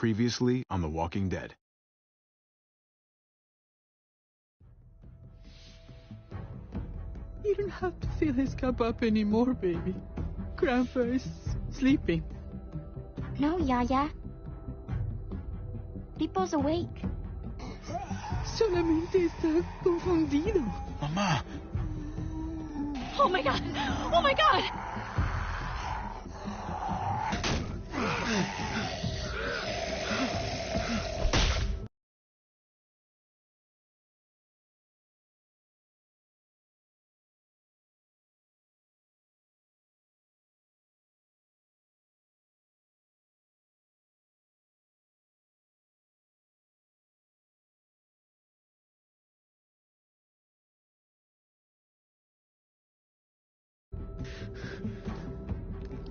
Previously on The Walking Dead. You don't have to fill his cup up anymore, baby. Grandpa is sleeping. No, Yaya. Pipo's awake. Solamente está confundido. Mamá! Oh my god! Oh my god!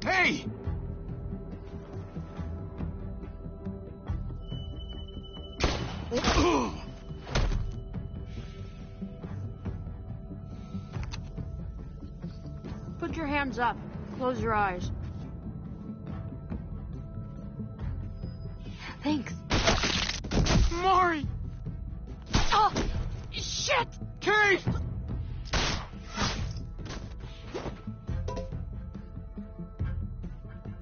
Hey! Put your hands up. Close your eyes. Thanks. Mari! Oh! Shit! Kate!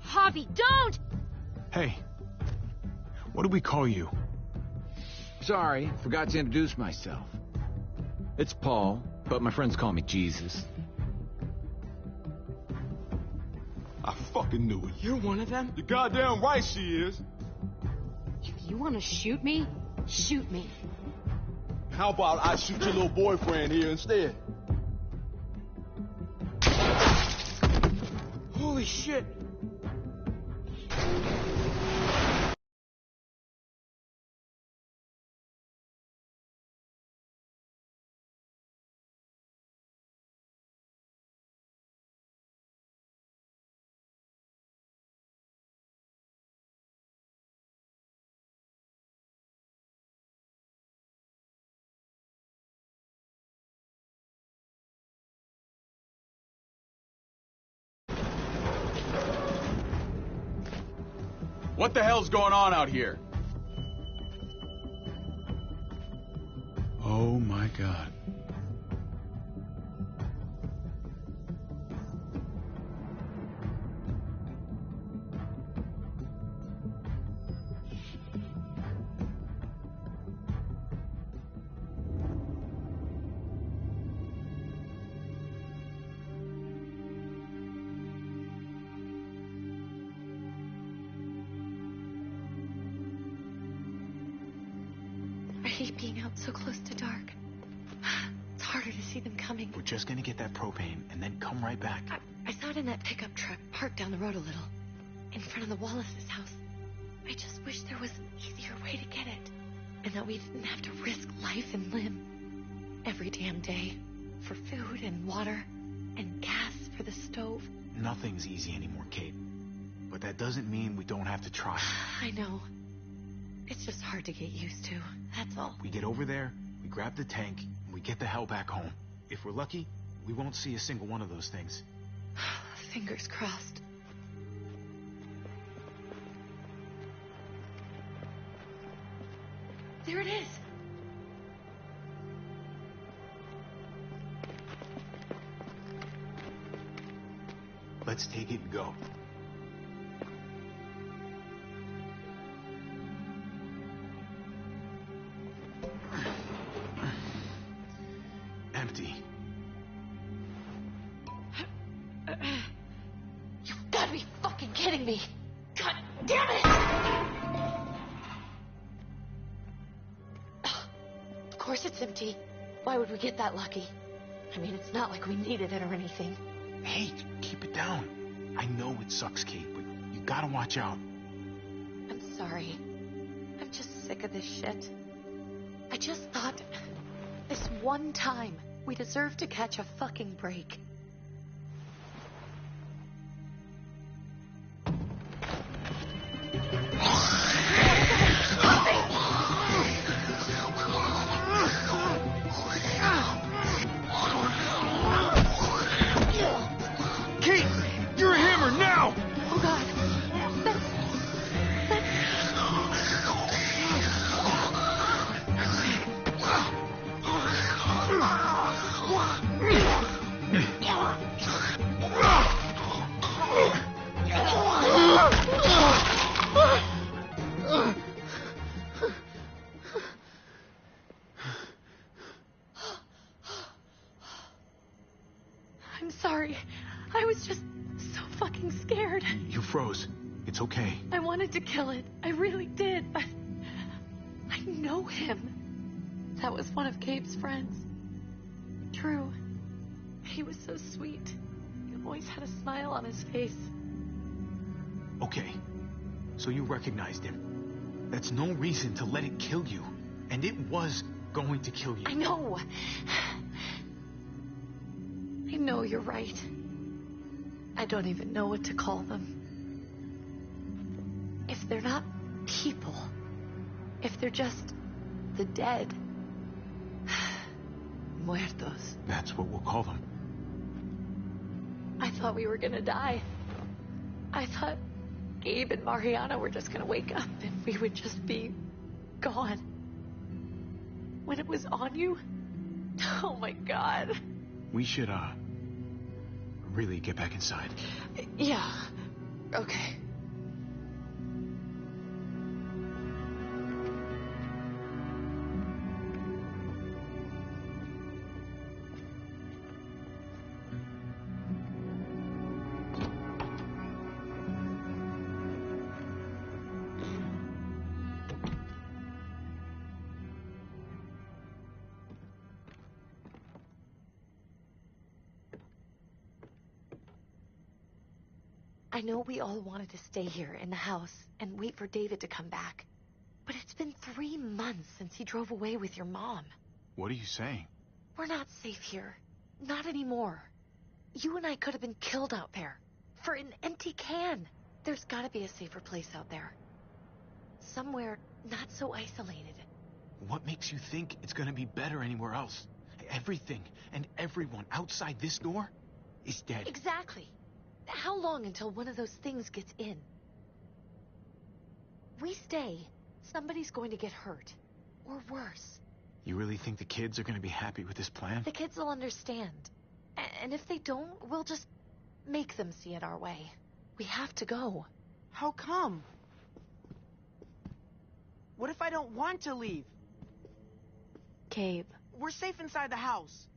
Javi, don't! Hey, what do we call you? Sorry, forgot to introduce myself. It's Paul, but my friends call me Jesus. I fucking knew it. You're one of them? You're goddamn right she is. If you want to shoot me, shoot me. How about I shoot your little boyfriend here instead? Holy shit. What the hell's going on out here? Oh my God. I hate being out so close to dark. It's harder to see them coming. We're just gonna get that propane and then come right back. I saw it in that pickup truck parked down the road a little, in front of the Wallace's house. I just wish there was an easier way to get it, and that we didn't have to risk life and limb every damn day for food and water and gas for the stove. Nothing's easy anymore, Kate. But that doesn't mean we don't have to try. I know. It's just hard to get used to, that's all. We get over there, we grab the tank, and we get the hell back home. If we're lucky, we won't see a single one of those things. Fingers crossed. There it is. Let's take it and go. Empty. You've got to be fucking kidding me. God damn it! Of course it's empty. Why would we get that lucky? I mean, it's not like we needed it or anything. Hey, keep it down. I know it sucks, Kate, but you gotta watch out. I'm sorry. I'm just sick of this shit. I just thought, this one time, we deserve to catch a fucking break. I'm sorry. I was just so fucking scared. You froze. It's okay. I wanted to kill it. I really did. I know him. That was one of Gabe's friends. Drew. He was so sweet. He always had a smile on his face. Okay. So you recognized him. That's no reason to let it kill you. And it was going to kill you. I know. I know you're right. I don't even know what to call them. If they're not people, if they're just the dead, muertos. That's what we'll call them. I thought we were gonna die. I thought Gabe and Mariana were just gonna wake up and we would just be gone. When it was on you, oh my God. We should, really get back inside. Yeah, okay. I know we all wanted to stay here in the house and wait for David to come back. But it's been 3 months since he drove away with your mom. What are you saying? We're not safe here. Not anymore. You and I could have been killed out there. For an empty can. There's gotta be a safer place out there. Somewhere not so isolated. What makes you think it's gonna be better anywhere else? Everything and everyone outside this door is dead. Exactly. How long until one of those things gets in? We stay, somebody's going to get hurt. Or worse. You really think the kids are gonna be happy with this plan? The kids will understand. And if they don't, we'll just make them see it our way. We have to go. How come? What if I don't want to leave? Gabe. We're safe inside the house.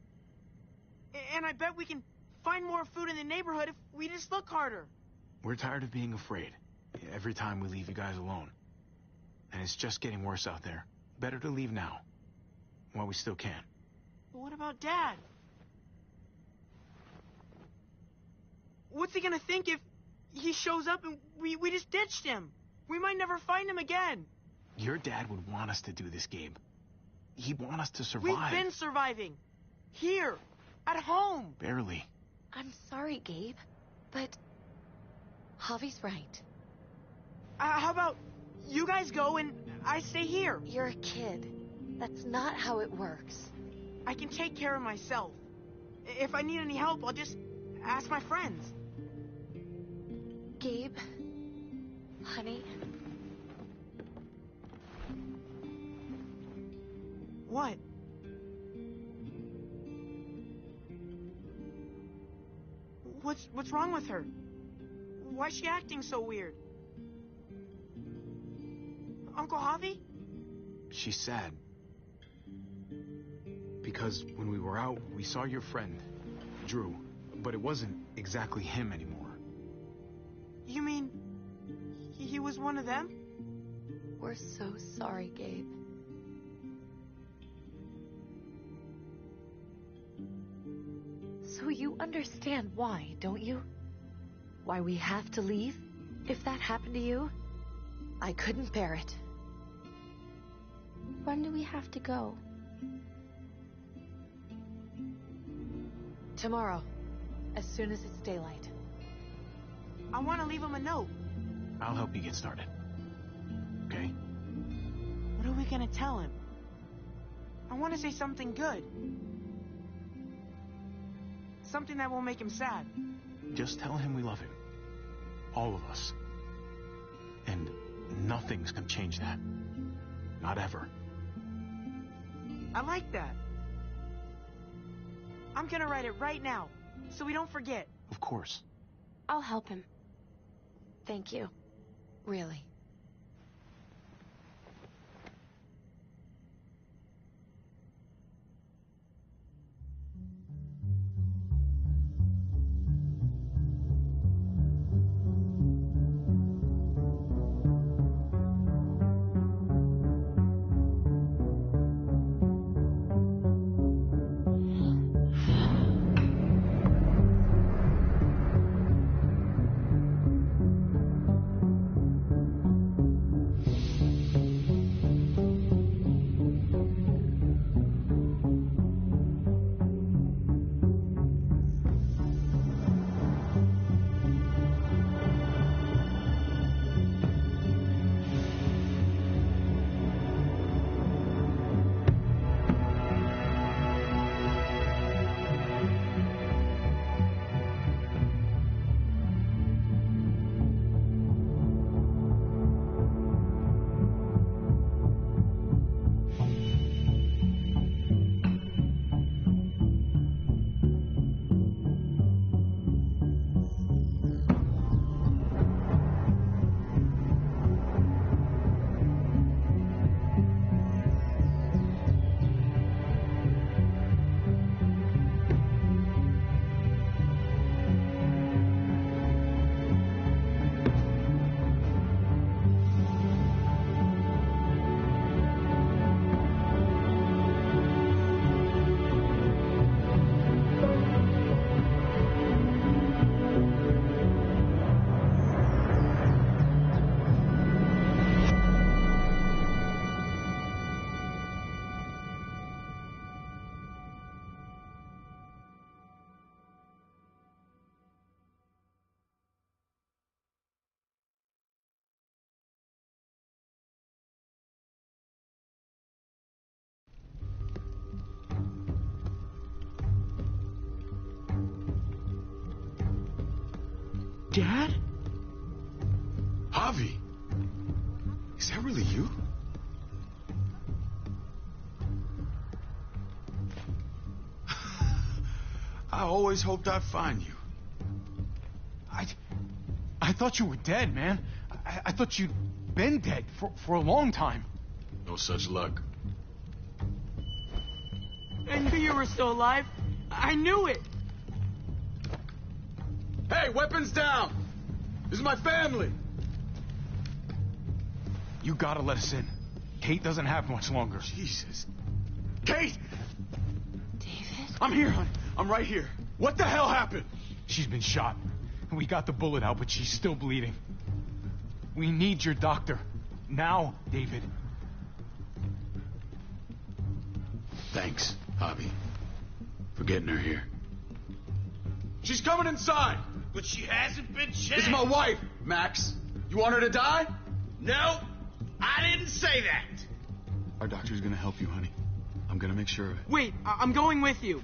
And I bet we can find more food in the neighborhood if we just look harder. We're tired of being afraid. Every time we leave you guys alone. And it's just getting worse out there. Better to leave now. While we still can. But what about Dad? What's he gonna think if he shows up and we just ditched him? We might never find him again. Your dad would want us to do this, Gabe. He'd want us to survive. We've been surviving. Here. At home. Barely. I'm sorry, Gabe, but Javi's right. How about you guys go and I stay here? You're a kid. That's not how it works. I can take care of myself. If I need any help, I'll just ask my friends. Gabe, honey. What? What's wrong with her? Why is she acting so weird? Uncle Javi? She's sad. Because when we were out, we saw your friend, Drew. But it wasn't exactly him anymore. You mean he was one of them? We're so sorry, Gabe. So you understand why, don't you? Why we have to leave? If that happened to you, I couldn't bear it. When do we have to go? Tomorrow, as soon as it's daylight. I want to leave him a note. I'll help you get started. Okay? What are we gonna tell him? I want to say something good. Something that won't make him sad. Just tell him we love him. All of us. And nothing's gonna change that. Not ever. I like that. I'm gonna write it right now, so we don't forget. Of course. I'll help him. Thank you. Really. Dad? Javi? Is that really you? I always hoped I'd find you. I thought you were dead, man. I thought you'd been dead for a long time. No such luck. I knew you were still alive. I knew it. Hey, weapons down! This is my family! You gotta let us in. Kate doesn't have much longer. Jesus. Kate! David? I'm here, honey. I'm right here. What the hell happened? She's been shot. We got the bullet out, but she's still bleeding. We need your doctor. Now, David. Thanks, Javi, for getting her here. She's coming inside! But she hasn't been checked. This is my wife, Max. You want her to die? No, I didn't say that. Our doctor's gonna help you, honey. I'm gonna make sure of it. Wait, I'm going with you.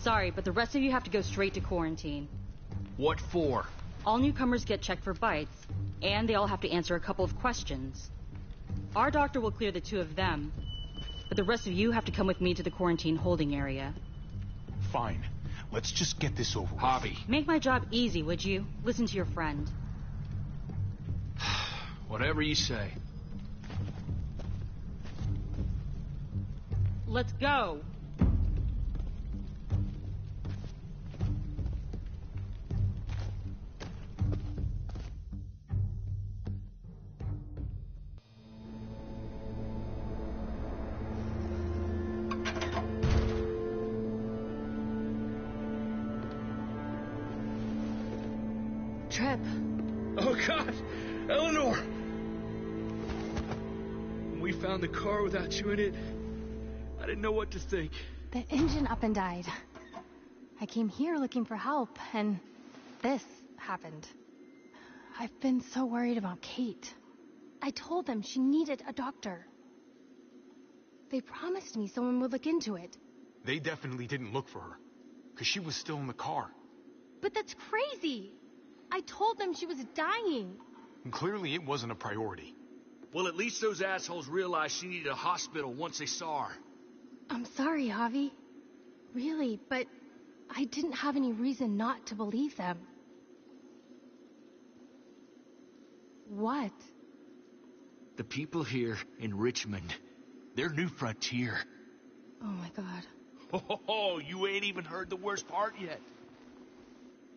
Sorry, but the rest of you have to go straight to quarantine. What for? All newcomers get checked for bites, and they all have to answer a couple of questions. Our doctor will clear the two of them, but the rest of you have to come with me to the quarantine holding area. Fine. Let's just get this over with. Javi. Make my job easy, would you? Listen to your friend. Whatever you say. Let's go. Trip. Oh, God! Eleanor! When we found the car without you in it, I didn't know what to think. The engine up and died. I came here looking for help, and this happened. I've been so worried about Kate. I told them she needed a doctor. They promised me someone would look into it. They definitely didn't look for her, because she was still in the car. But that's crazy! I told them she was dying. And clearly it wasn't a priority. Well, at least those assholes realized she needed a hospital once they saw her. I'm sorry, Javi. Really, but I didn't have any reason not to believe them. What? The people here in Richmond, they're New Frontier. Oh my god. Oh, you ain't even heard the worst part yet.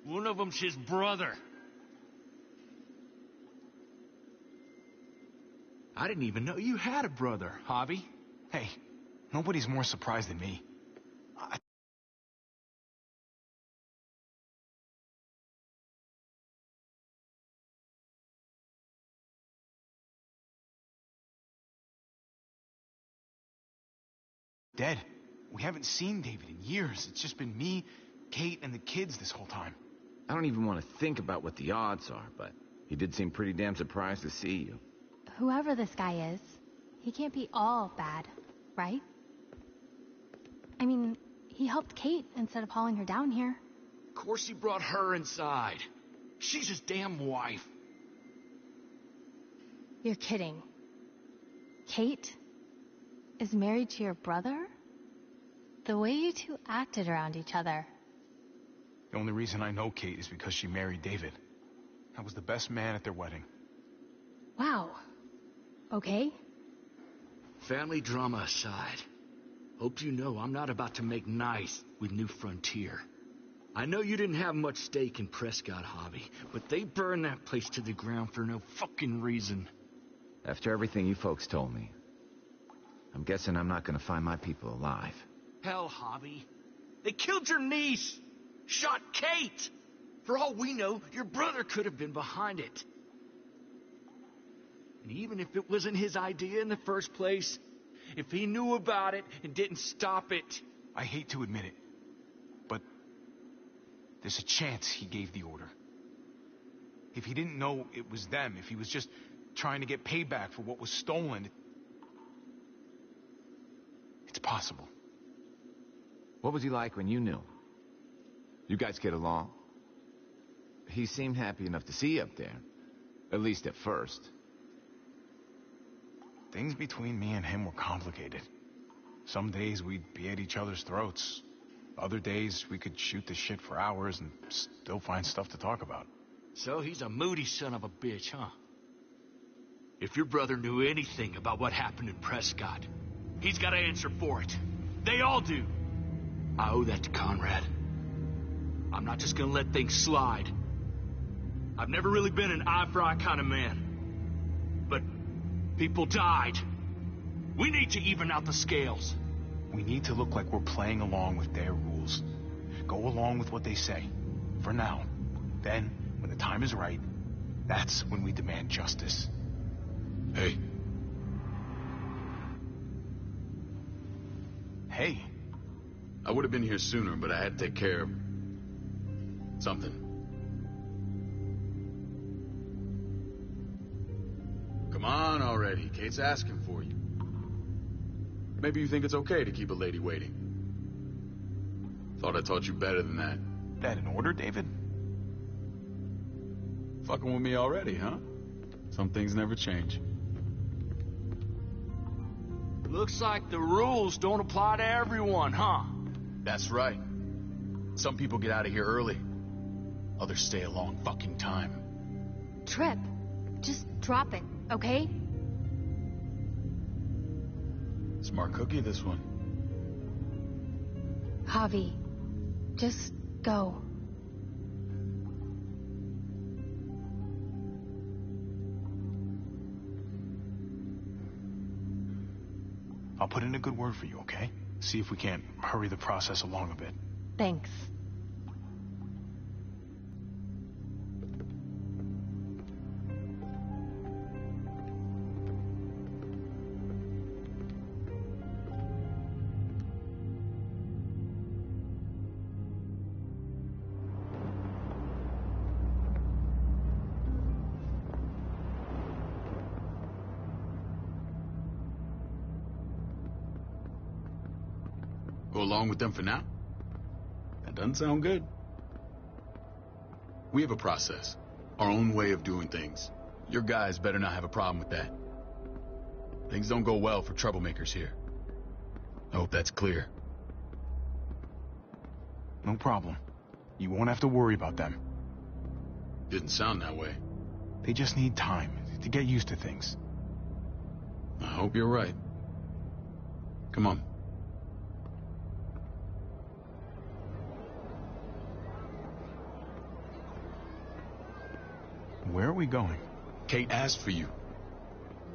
One of them's his brother. I didn't even know you had a brother, Javi. Hey, nobody's more surprised than me. Dead. We haven't seen David in years. It's just been me, Kate, and the kids this whole time. I don't even want to think about what the odds are, but he did seem pretty damn surprised to see you. Whoever this guy is, he can't be all bad, right? I mean, he helped Kate instead of hauling her down here. Of course he brought her inside. She's his damn wife. You're kidding. Kate is married to your brother? The way you two acted around each other. The only reason I know Kate is because she married David. I was the best man at their wedding. Wow. Okay. Family drama aside, hope you know I'm not about to make nice with New Frontier. I know you didn't have much stake in Prescott, Javi, but they burned that place to the ground for no fucking reason. After everything you folks told me, I'm guessing I'm not gonna find my people alive. Hell, Javi. They killed your niece! Shot Kate! For all we know, your brother could have been behind it. And even if it wasn't his idea in the first place, if he knew about it and didn't stop it... I hate to admit it, but there's a chance he gave the order. If he didn't know it was them, if he was just trying to get payback for what was stolen, it's possible. What was he like when you knew? You guys get along? He seemed happy enough to see you up there. At least at first. Things between me and him were complicated. Some days we'd be at each other's throats. Other days we could shoot the shit for hours and still find stuff to talk about. So he's a moody son of a bitch, huh? If your brother knew anything about what happened in Prescott, he's got to answer for it. They all do. I owe that to Conrad. I'm not just gonna let things slide. I've never really been an eye-for-eye kind of man. But people died. We need to even out the scales. We need to look like we're playing along with their rules. Go along with what they say. For now. Then, when the time is right, that's when we demand justice. Hey. Hey. I would have been here sooner, but I had to take care of something. Come on already. Kate's asking for you. Maybe you think it's okay to keep a lady waiting. Thought I taught you better than that. That in order, David? Fucking with me already, huh? Some things never change. Looks like the rules don't apply to everyone, huh? That's right. Some people get out of here early. Others stay a long fucking time. Trip, just drop it, okay? Smart cookie, this one. Javi, just go. I'll put in a good word for you, okay? See if we can't hurry the process along a bit. Thanks. Go along with them for now? That doesn't sound good. We have a process. Our own way of doing things. Your guys better not have a problem with that. Things don't go well for troublemakers here. I hope that's clear. No problem. You won't have to worry about them. Didn't sound that way. They just need time to get used to things. I hope you're right. Come on. Where are we going? Kate asked for you.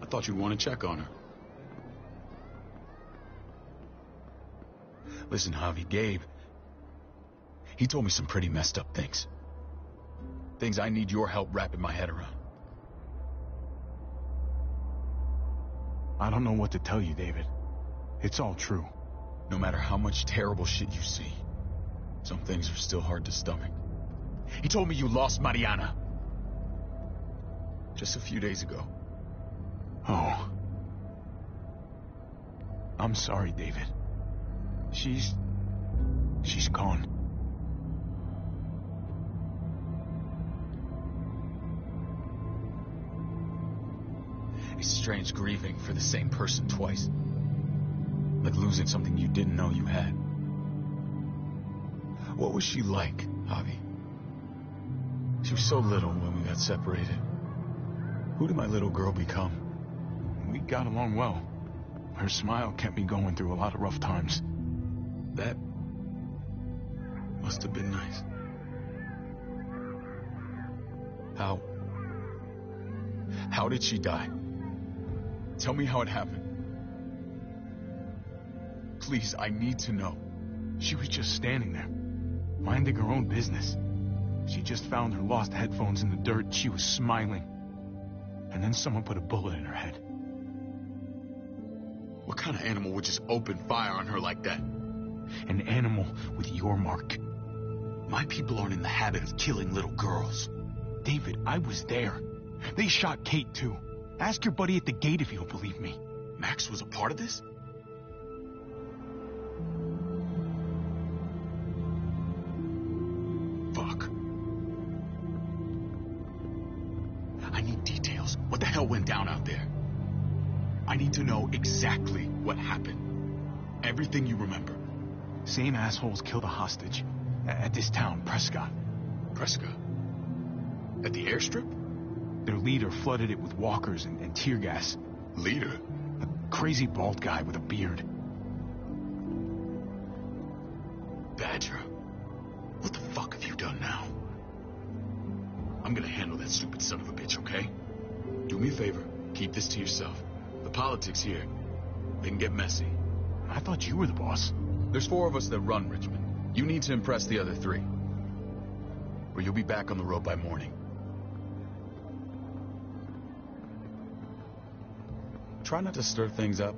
I thought you'd want to check on her. Listen, Javi, Gabe, he told me some pretty messed up things. Things I need your help wrapping my head around. I don't know what to tell you, David. It's all true. No matter how much terrible shit you see, some things are still hard to stomach. He told me you lost Mariana. Just a few days ago. Oh. I'm sorry, David. She's gone. It's strange grieving for the same person twice. Like losing something you didn't know you had. What was she like, Javi? She was so little when we got separated. Who did my little girl become? We got along well. Her smile kept me going through a lot of rough times. That must have been nice. How did she die? Tell me how it happened. Please, I need to know. She was just standing there, minding her own business. She just found her lost headphones in the dirt. She was smiling. And then someone put a bullet in her head. What kind of animal would just open fire on her like that? An animal with your mark. My people aren't in the habit of killing little girls. David, I was there. They shot Kate, too. Ask your buddy at the gate if you don't believe me. Max was a part of this? Fuck. I need details. What the hell went down out there? I need to know exactly what happened. Everything you remember. Same assholes killed a hostage. At this town, Prescott. Prescott? At the airstrip? Their leader flooded it with walkers and tear gas. Leader? A crazy bald guy with a beard. Badger, what the fuck have you done now? I'm gonna handle that stupid son of a bitch, okay? Do me a favor, keep this to yourself. The politics here, they can get messy. I thought you were the boss. There's 4 of us that run Richmond. You need to impress the other 3. Or you'll be back on the road by morning. Try not to stir things up.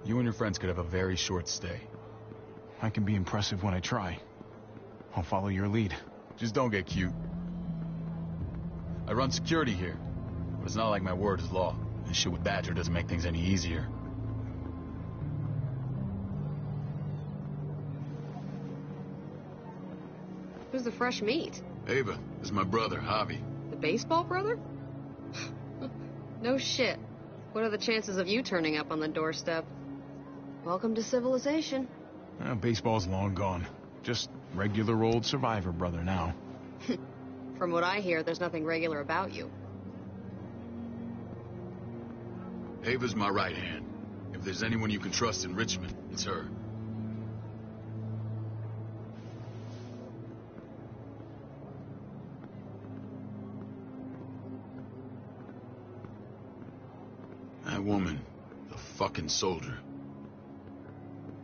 You and your friends could have a very short stay. I can be impressive when I try. I'll follow your lead. Just don't get cute. I run security here, but it's not like my word is law. And shit with Badger doesn't make things any easier. Who's the fresh meat? Ava, this is my brother, Javi. The baseball brother? No shit. What are the chances of you turning up on the doorstep? Welcome to civilization. Baseball's long gone. Just regular old survivor brother now. From what I hear, there's nothing regular about you. Ava's my right hand. If there's anyone you can trust in Richmond, it's her. That woman, the fucking soldier.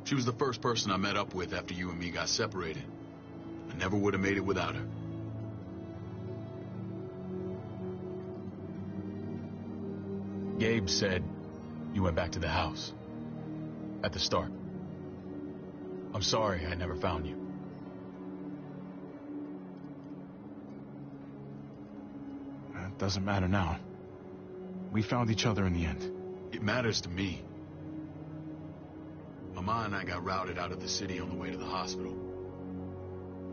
She was the first person I met up with after you and me got separated. I never would have made it without her. Gabe said you went back to the house. At the start. I'm sorry I never found you. That doesn't matter now. We found each other in the end. It matters to me. Mama and I got routed out of the city on the way to the hospital.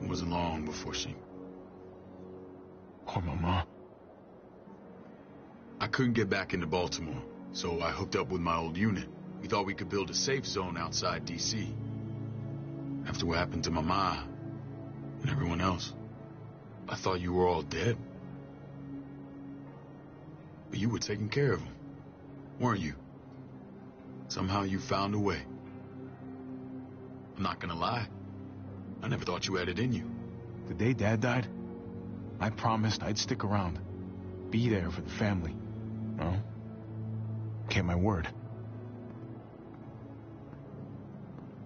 It wasn't long before she... Poor Mama. I couldn't get back into Baltimore, so I hooked up with my old unit. We thought we could build a safe zone outside D.C. After what happened to my ma and everyone else, I thought you were all dead. But you were taking care of them, weren't you? Somehow you found a way. I'm not gonna lie. I never thought you had it in you. The day Dad died, I promised I'd stick around. Be there for the family. No? Kept my word.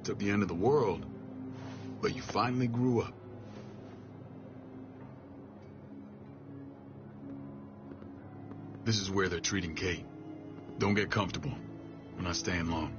Took the end of the world, but you finally grew up. This is where they're treating Kate. Don't get comfortable. We're not staying long.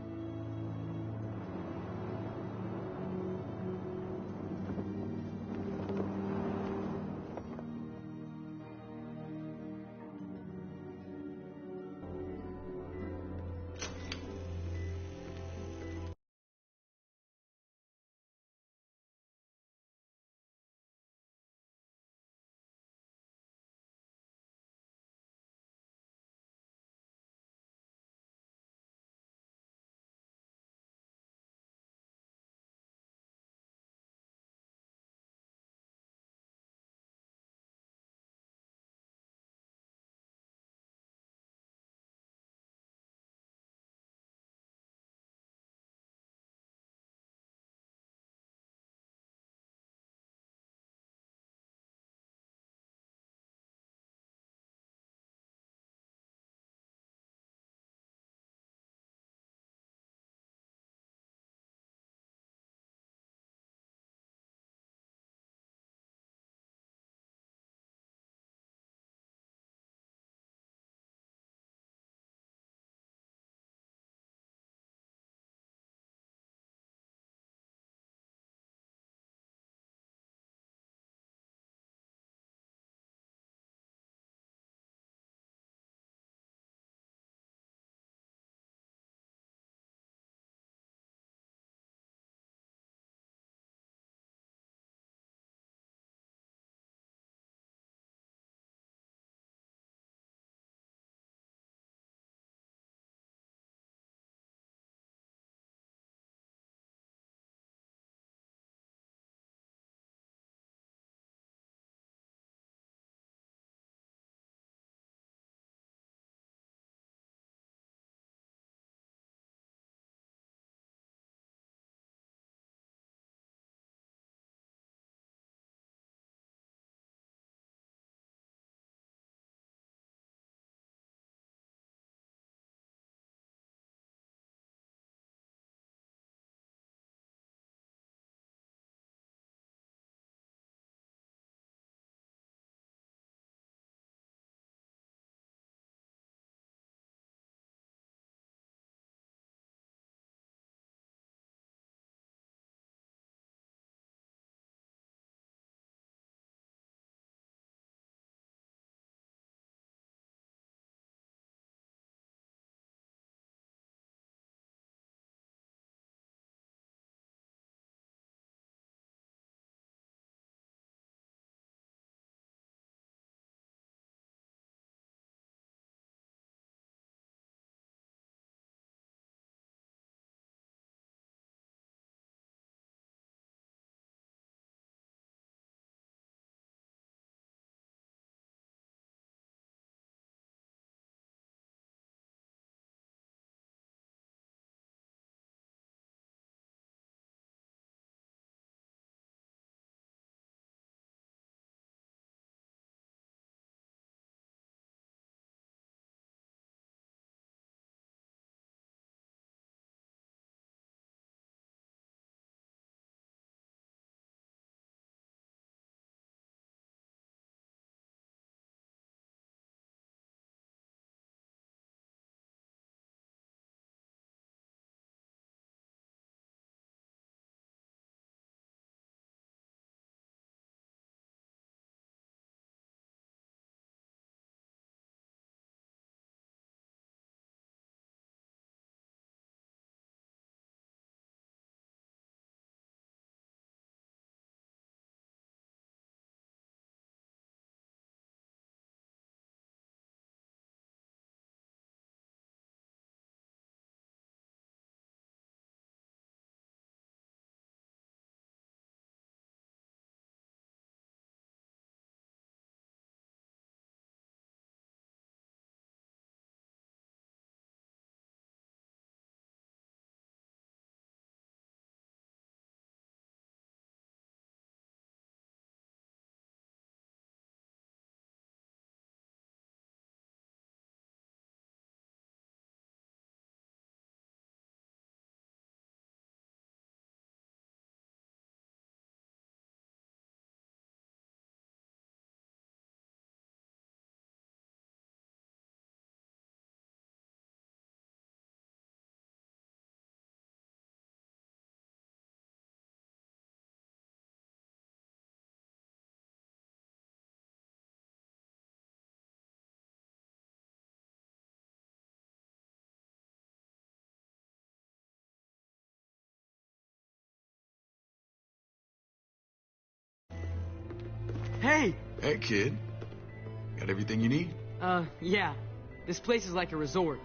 Hey! Hey, kid. Got everything you need? Yeah. This place is like a resort.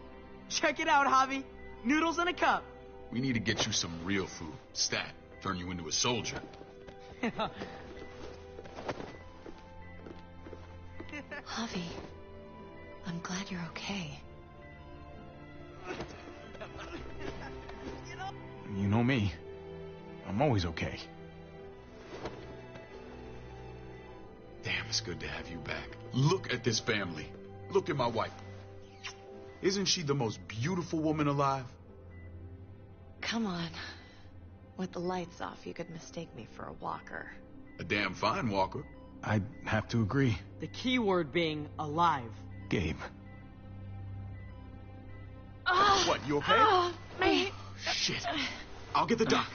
Check it out, Javi. Noodles in a cup. We need to get you some real food. Stat. Turn you into a soldier. Javi, I'm glad you're okay. You know me. I'm always okay. Damn, it's good to have you back. Look at this family. Look at my wife. Isn't she the most beautiful woman alive? Come on. With the lights off, you could mistake me for a walker. A damn fine walker. I'd have to agree. The key word being alive. Gabe. What, you okay? Me. Shit. I'll get the doc.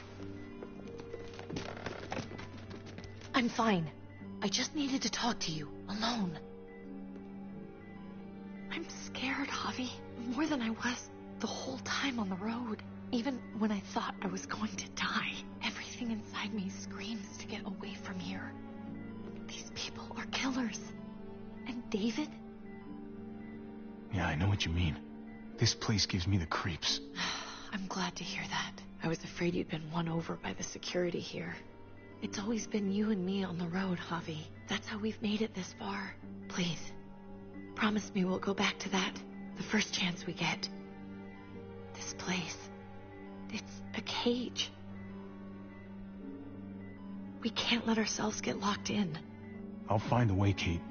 I'm fine. I just needed to talk to you, alone. I'm scared, Javi. More than I was the whole time on the road. Even when I thought I was going to die, everything inside me screams to get away from here. These people are killers. And David? Yeah, I know what you mean. This place gives me the creeps. I'm glad to hear that. I was afraid you'd been won over by the security here. It's always been you and me on the road, Javi. That's how we've made it this far. Please, promise me we'll go back to that the first chance we get. This place, it's a cage. We can't let ourselves get locked in. I'll find a way, Kate.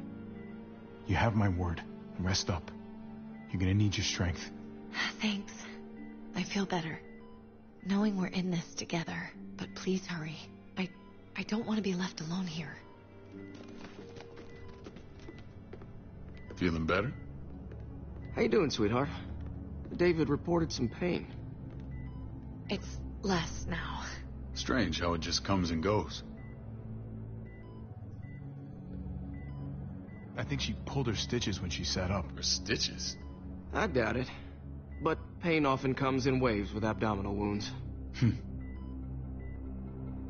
You have my word. Rest up. You're gonna need your strength. Thanks. I feel better. Knowing we're in this together. But please hurry. I don't want to be left alone here. Feeling better? How you doing, sweetheart? David reported some pain. It's less now. Strange how it just comes and goes. I think she pulled her stitches when she sat up. Her stitches? I doubt it. But pain often comes in waves with abdominal wounds.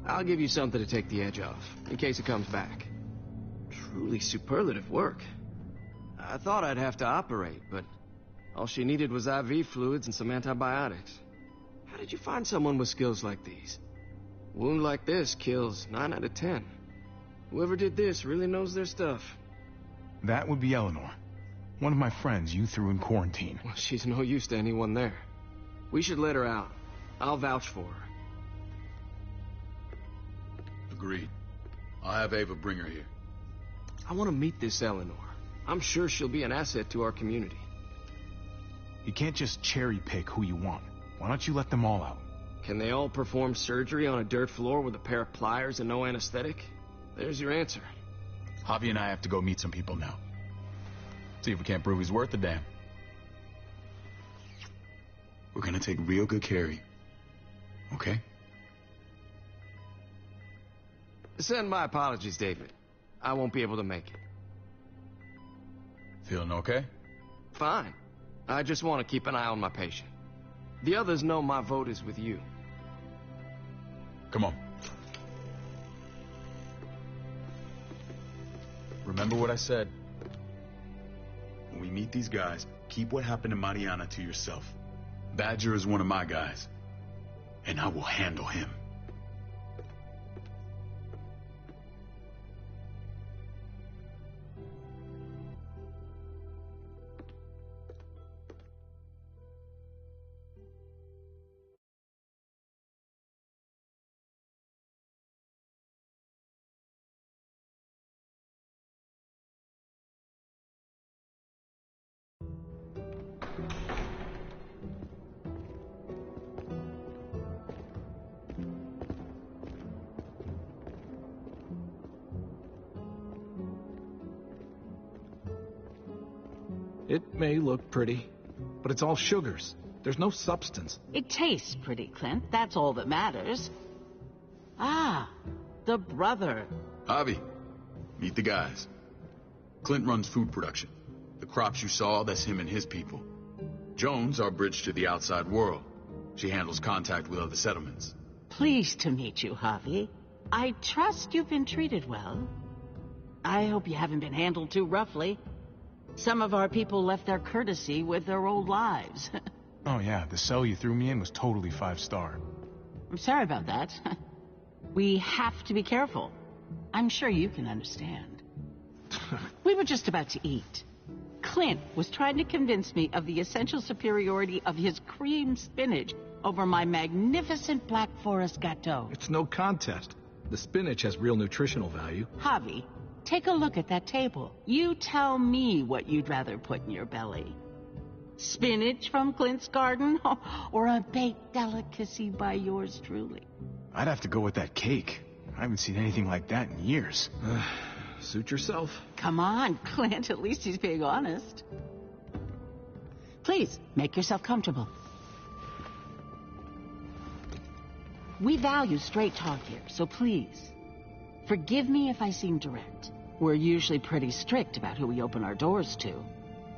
I'll give you something to take the edge off, in case it comes back. Truly superlative work. I thought I'd have to operate, but all she needed was IV fluids and some antibiotics. How did you find someone with skills like these? A wound like this kills 9 out of 10. Whoever did this really knows their stuff. That would be Eleanor. One of my friends you threw in quarantine. Well, she's no use to anyone there. We should let her out. I'll vouch for her. Agreed. I'll have Ava bring her here. I want to meet this Eleanor. I'm sure she'll be an asset to our community. You can't just cherry pick who you want. Why don't you let them all out? Can they all perform surgery on a dirt floor with a pair of pliers and no anesthetic? There's your answer. Javi and I have to go meet some people now. See if we can't prove he's worth the damn. We're gonna take real good care of you. Okay? Send my apologies, David. I won't be able to make it. Feeling okay? Fine. I just want to keep an eye on my patient. The others know my vote is with you. Come on. Remember what I said. When we meet these guys, keep what happened to Mariana to yourself. Badger is one of my guys, and I will handle him. It may look pretty, but it's all sugars. There's no substance. It tastes pretty, Clint. That's all that matters. Ah, the brother. Javi, meet the guys. Clint runs food production. The crops you saw, that's him and his people. Jones, our bridge to the outside world. She handles contact with other settlements. Pleased to meet you, Javi. I trust you've been treated well. I hope you haven't been handled too roughly. Some of our people left their courtesy with their old lives. Oh yeah, the cell you threw me in was totally 5-star. I'm sorry about that. We have to be careful. I'm sure you can understand. We were just about to eat. Clint was trying to convince me of the essential superiority of his cream spinach over my magnificent Black Forest gâteau. It's no contest. The spinach has real nutritional value. Javi, take a look at that table. You tell me what you'd rather put in your belly. Spinach from Clint's garden, or a baked delicacy by yours truly? I'd have to go with that cake. I haven't seen anything like that in years. Suit yourself. Come on, Clint, at least he's being honest. Please, make yourself comfortable. We value straight talk here, so please, forgive me if I seem direct. We're usually pretty strict about who we open our doors to.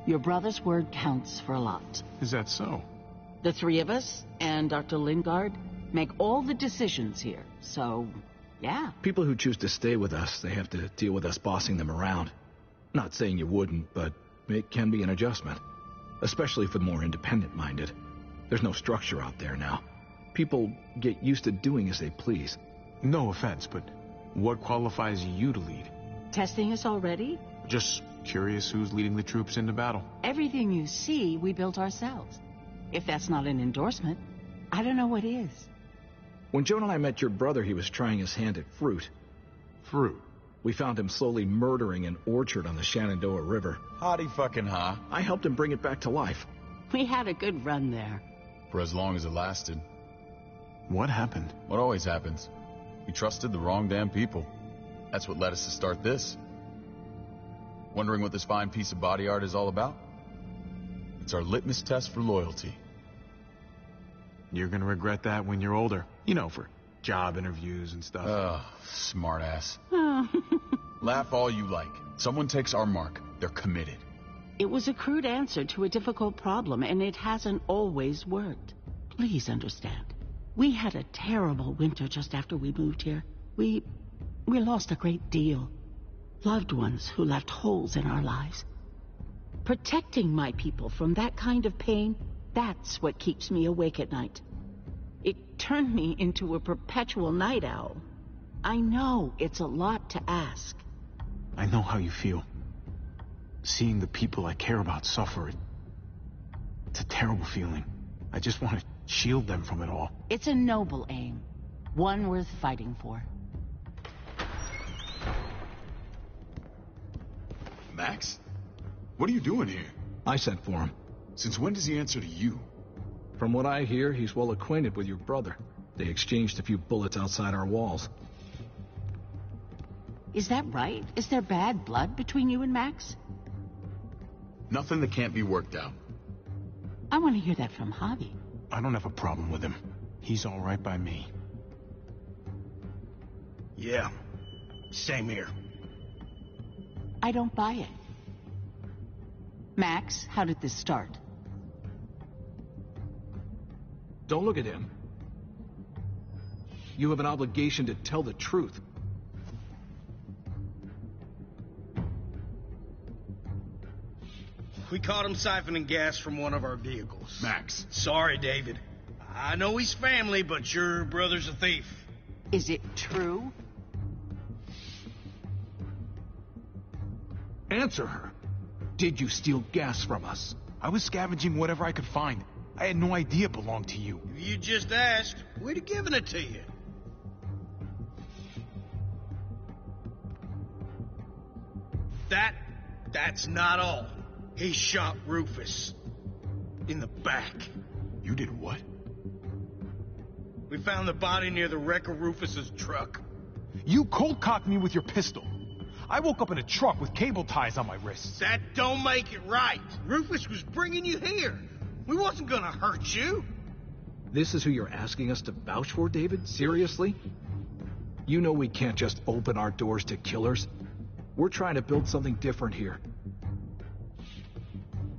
Your brother's word counts for a lot. Is that so? The three of us and Dr. Lingard make all the decisions here, so, yeah. People who choose to stay with us, they have to deal with us bossing them around. Not saying you wouldn't, but it can be an adjustment. Especially for the more independent-minded. There's no structure out there now. People get used to doing as they please. No offense, but what qualifies you to lead? Testing us already? Just curious who's leading the troops into battle. Everything you see, we built ourselves. If that's not an endorsement, I don't know what is. When Joan and I met your brother, he was trying his hand at fruit. Fruit? We found him slowly murdering an orchard on the Shenandoah River. Howdy fucking ha. I helped him bring it back to life. We had a good run there. For as long as it lasted. What happened? What always happens. We trusted the wrong damn people. That's what led us to start this. Wondering what this fine piece of body art is all about? It's our litmus test for loyalty. You're gonna regret that when you're older. You know, for job interviews and stuff. Ugh, smartass. Laugh all you like. Someone takes our mark, they're committed. It was a crude answer to a difficult problem, and it hasn't always worked. Please understand. We had a terrible winter just after we moved here. We lost a great deal. Loved ones who left holes in our lives. Protecting my people from that kind of pain, that's what keeps me awake at night. It turned me into a perpetual night owl. I know it's a lot to ask. I know how you feel. Seeing the people I care about suffer, it's a terrible feeling. I just want to shield them from it all. It's a noble aim. One worth fighting for. Max? What are you doing here? I sent for him. Since when does he answer to you? From what I hear, he's well acquainted with your brother. They exchanged a few bullets outside our walls. Is that right? Is there bad blood between you and Max? Nothing that can't be worked out. I want to hear that from Javi. I don't have a problem with him. He's all right by me. Yeah, same here. I don't buy it. Max, how did this start? Don't look at him. You have an obligation to tell the truth. We caught him siphoning gas from one of our vehicles. Max. Sorry, David. I know he's family, but your brother's a thief. Is it true? Answer her. Did you steal gas from us? I was scavenging whatever I could find. I had no idea it belonged to you. If you just asked, we'd have given it to you. That's not all. He shot Rufus. In the back. You did what? We found the body near the wreck of Rufus's truck. You cold-cocked me with your pistol. I woke up in a truck with cable ties on my wrists. That don't make it right. Rufus was bringing you here. We wasn't gonna hurt you. This is who you're asking us to vouch for, David? Seriously? You know we can't just open our doors to killers. We're trying to build something different here.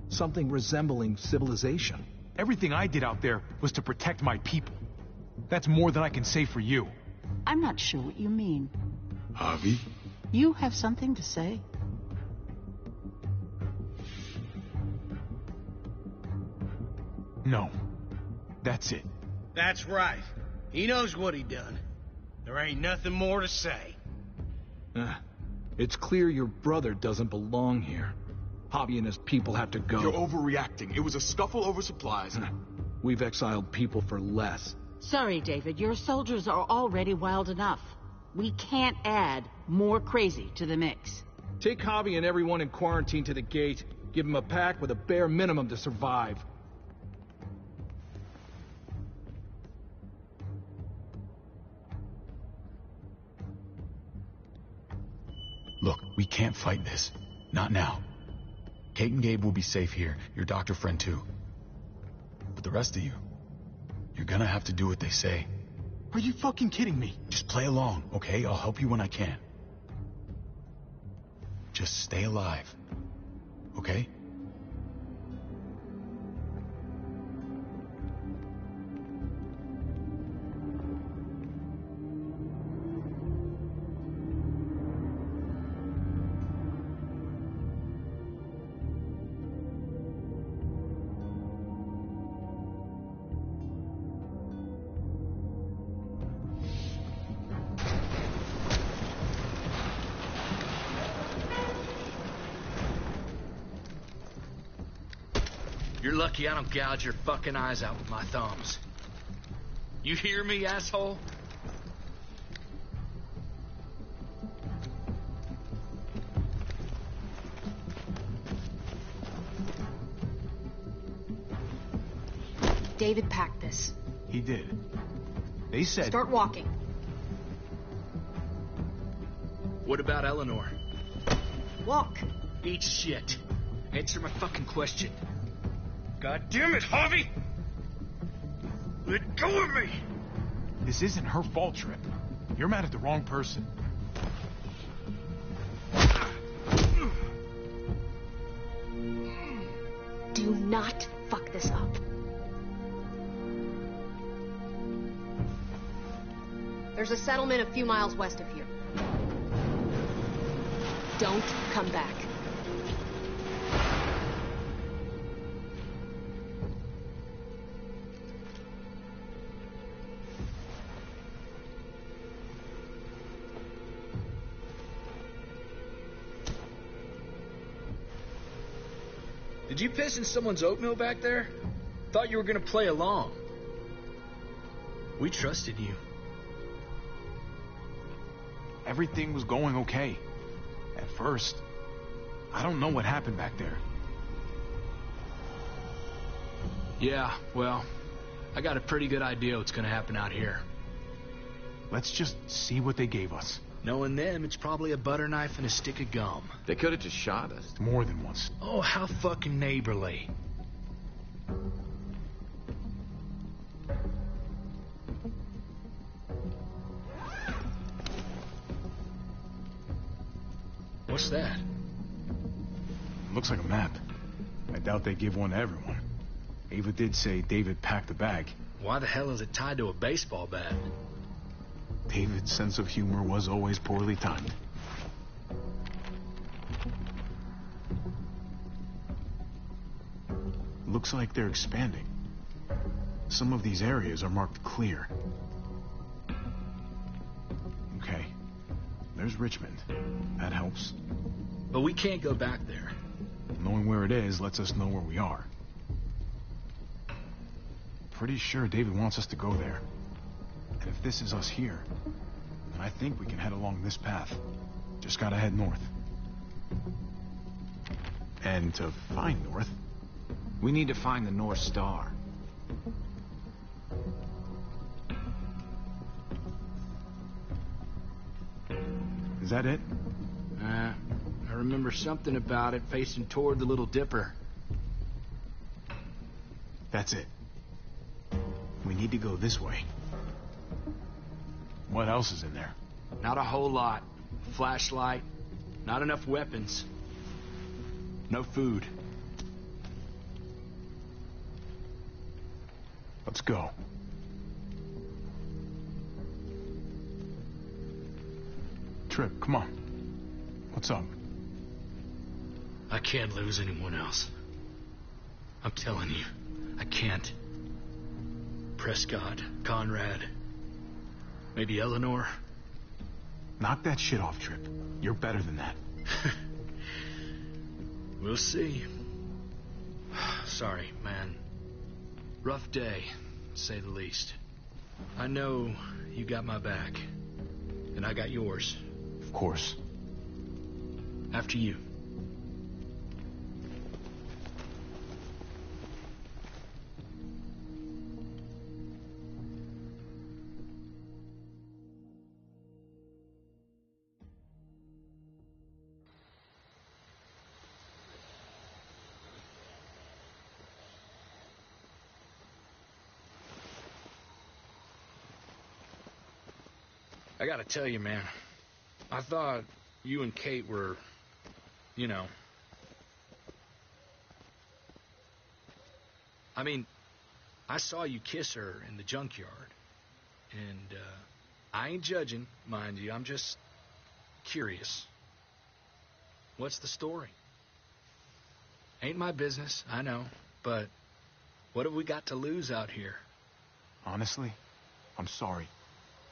Something resembling civilization. Everything I did out there was to protect my people. That's more than I can say for you. I'm not sure what you mean. Javi? You have something to say? No. That's it. That's right. He knows what he done. There ain't nothing more to say. It's clear your brother doesn't belong here. Javi and his people have to go. You're overreacting. It was a scuffle over supplies. We've exiled people for less. Sorry, David. Your soldiers are already wild enough. We can't add more crazy to the mix. Take Javi and everyone in quarantine to the gate. Give them a pack with a bare minimum to survive. Look, we can't fight this. Not now. Kate and Gabe will be safe here. Your doctor friend too. But the rest of you, you're gonna have to do what they say. Are you fucking kidding me? Just play along, okay? I'll help you when I can. Just stay alive. Okay? You're lucky I don't gouge your fucking eyes out with my thumbs. You hear me, asshole? David packed this. He did. They said... Start walking. What about Eleanor? Walk. Eat shit. Answer my fucking question. God damn it, Javi! Let go of me! This isn't her fault, Trip. You're mad at the wrong person. Do not fuck this up. There's a settlement a few miles west of here. Don't come back. Did you piss in someone's oatmeal back there? Thought you were gonna play along. We trusted you. Everything was going okay. At first. I don't know what happened back there. Yeah, well, I got a pretty good idea what's gonna happen out here. Let's just see what they gave us. Knowing them, it's probably a butter knife and a stick of gum. They could have just shot us. More than once. Oh, how fucking neighborly. What's that? Looks like a map. I doubt they give one to everyone. Ava did say David packed the bag. Why the hell is it tied to a baseball bat? David's sense of humor was always poorly timed. Looks like they're expanding. Some of these areas are marked clear. Okay. There's Richmond. That helps. But we can't go back there. Knowing where it is lets us know where we are. Pretty sure David wants us to go there. And if this is us here, then I think we can head along this path. Just gotta head north. And to find north, we need to find the North Star. Is that it? I remember something about it facing toward the Little Dipper. That's it. We need to go this way. What else is in there? Not a whole lot. Flashlight. Not enough weapons. No food. Let's go. Trip, come on. What's up? I can't lose anyone else. I'm telling you, I can't. Prescott, Conrad, maybe Eleanor. Knock that shit off, Trip. You're better than that. We'll see. Sorry, man. Rough day, to say the least. I know you got my back, and I got yours. Of course. After you. I gotta tell you, man, I thought you and Kate were, you know... I mean, I saw you kiss her in the junkyard, and I ain't judging, mind you, I'm just curious. What's the story? Ain't my business, I know, but what have we got to lose out here? Honestly, I'm sorry.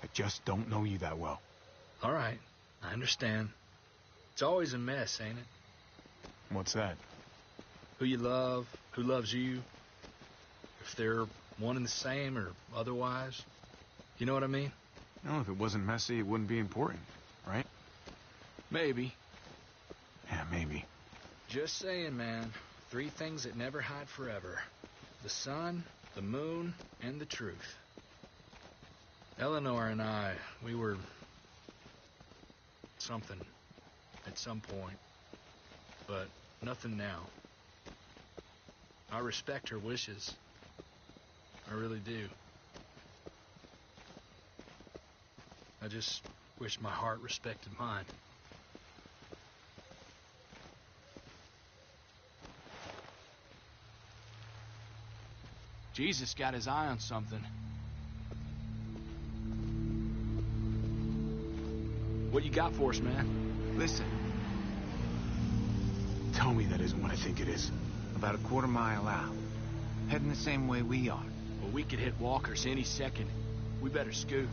I just don't know you that well. All right, I understand. It's always a mess, ain't it? What's that? Who you love, who loves you, if they're one and the same or otherwise. You know what I mean? No, if it wasn't messy, it wouldn't be important, right? Maybe. Yeah, maybe. Just saying, man. 3 things that never hide forever. The sun, the moon, and the truth. Eleanor and I, we were... something at some point. But nothing now. I respect her wishes. I really do. I just wish my heart respected mine. Jesus got his eye on something. What you got for us, man? Listen. Tell me that isn't what I think it is. About a quarter mile out. Heading the same way we are. Well, we could hit Walker's any second. We better scoot.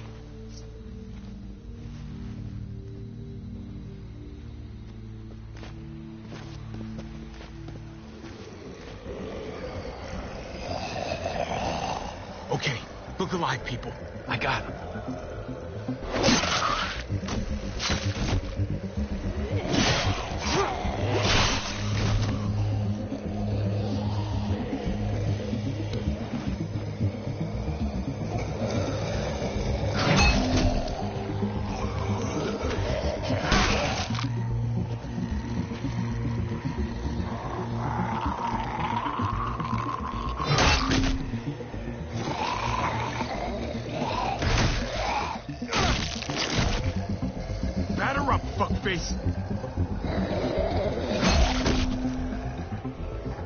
Okay, look alive, people. I got him.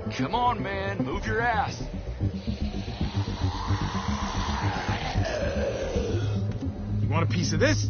Come on, man. Move your ass. You want a piece of this?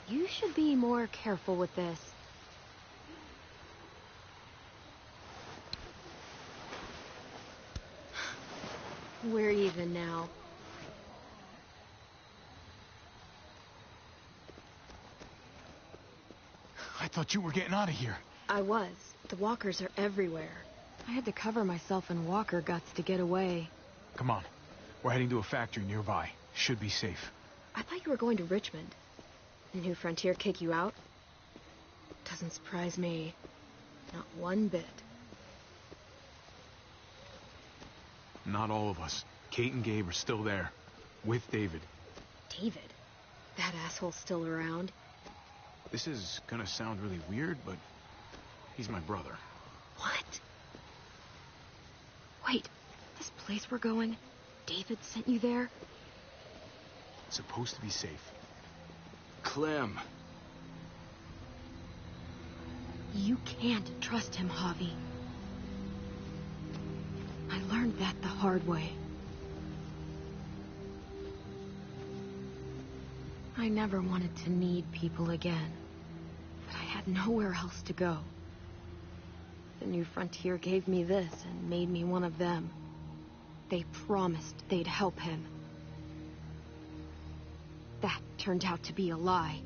You should be more careful with this. We're even now. I thought you were getting out of here. I was. The walkers are everywhere. I had to cover myself in walker guts to get away. Come on. We're heading to a factory nearby. Should be safe. I thought you were going to Richmond. Did New Frontier kick you out? Doesn't surprise me. Not one bit. Not all of us. Kate and Gabe are still there. With David. David? That asshole's still around? This is gonna sound really weird, but he's my brother. What? Wait, this place we're going, David sent you there? It's supposed to be safe. Clem. You can't trust him, Javi. I learned that the hard way. I never wanted to need people again, but I had nowhere else to go. The New Frontier gave me this and made me one of them. They promised they'd help him. That turned out to be a lie.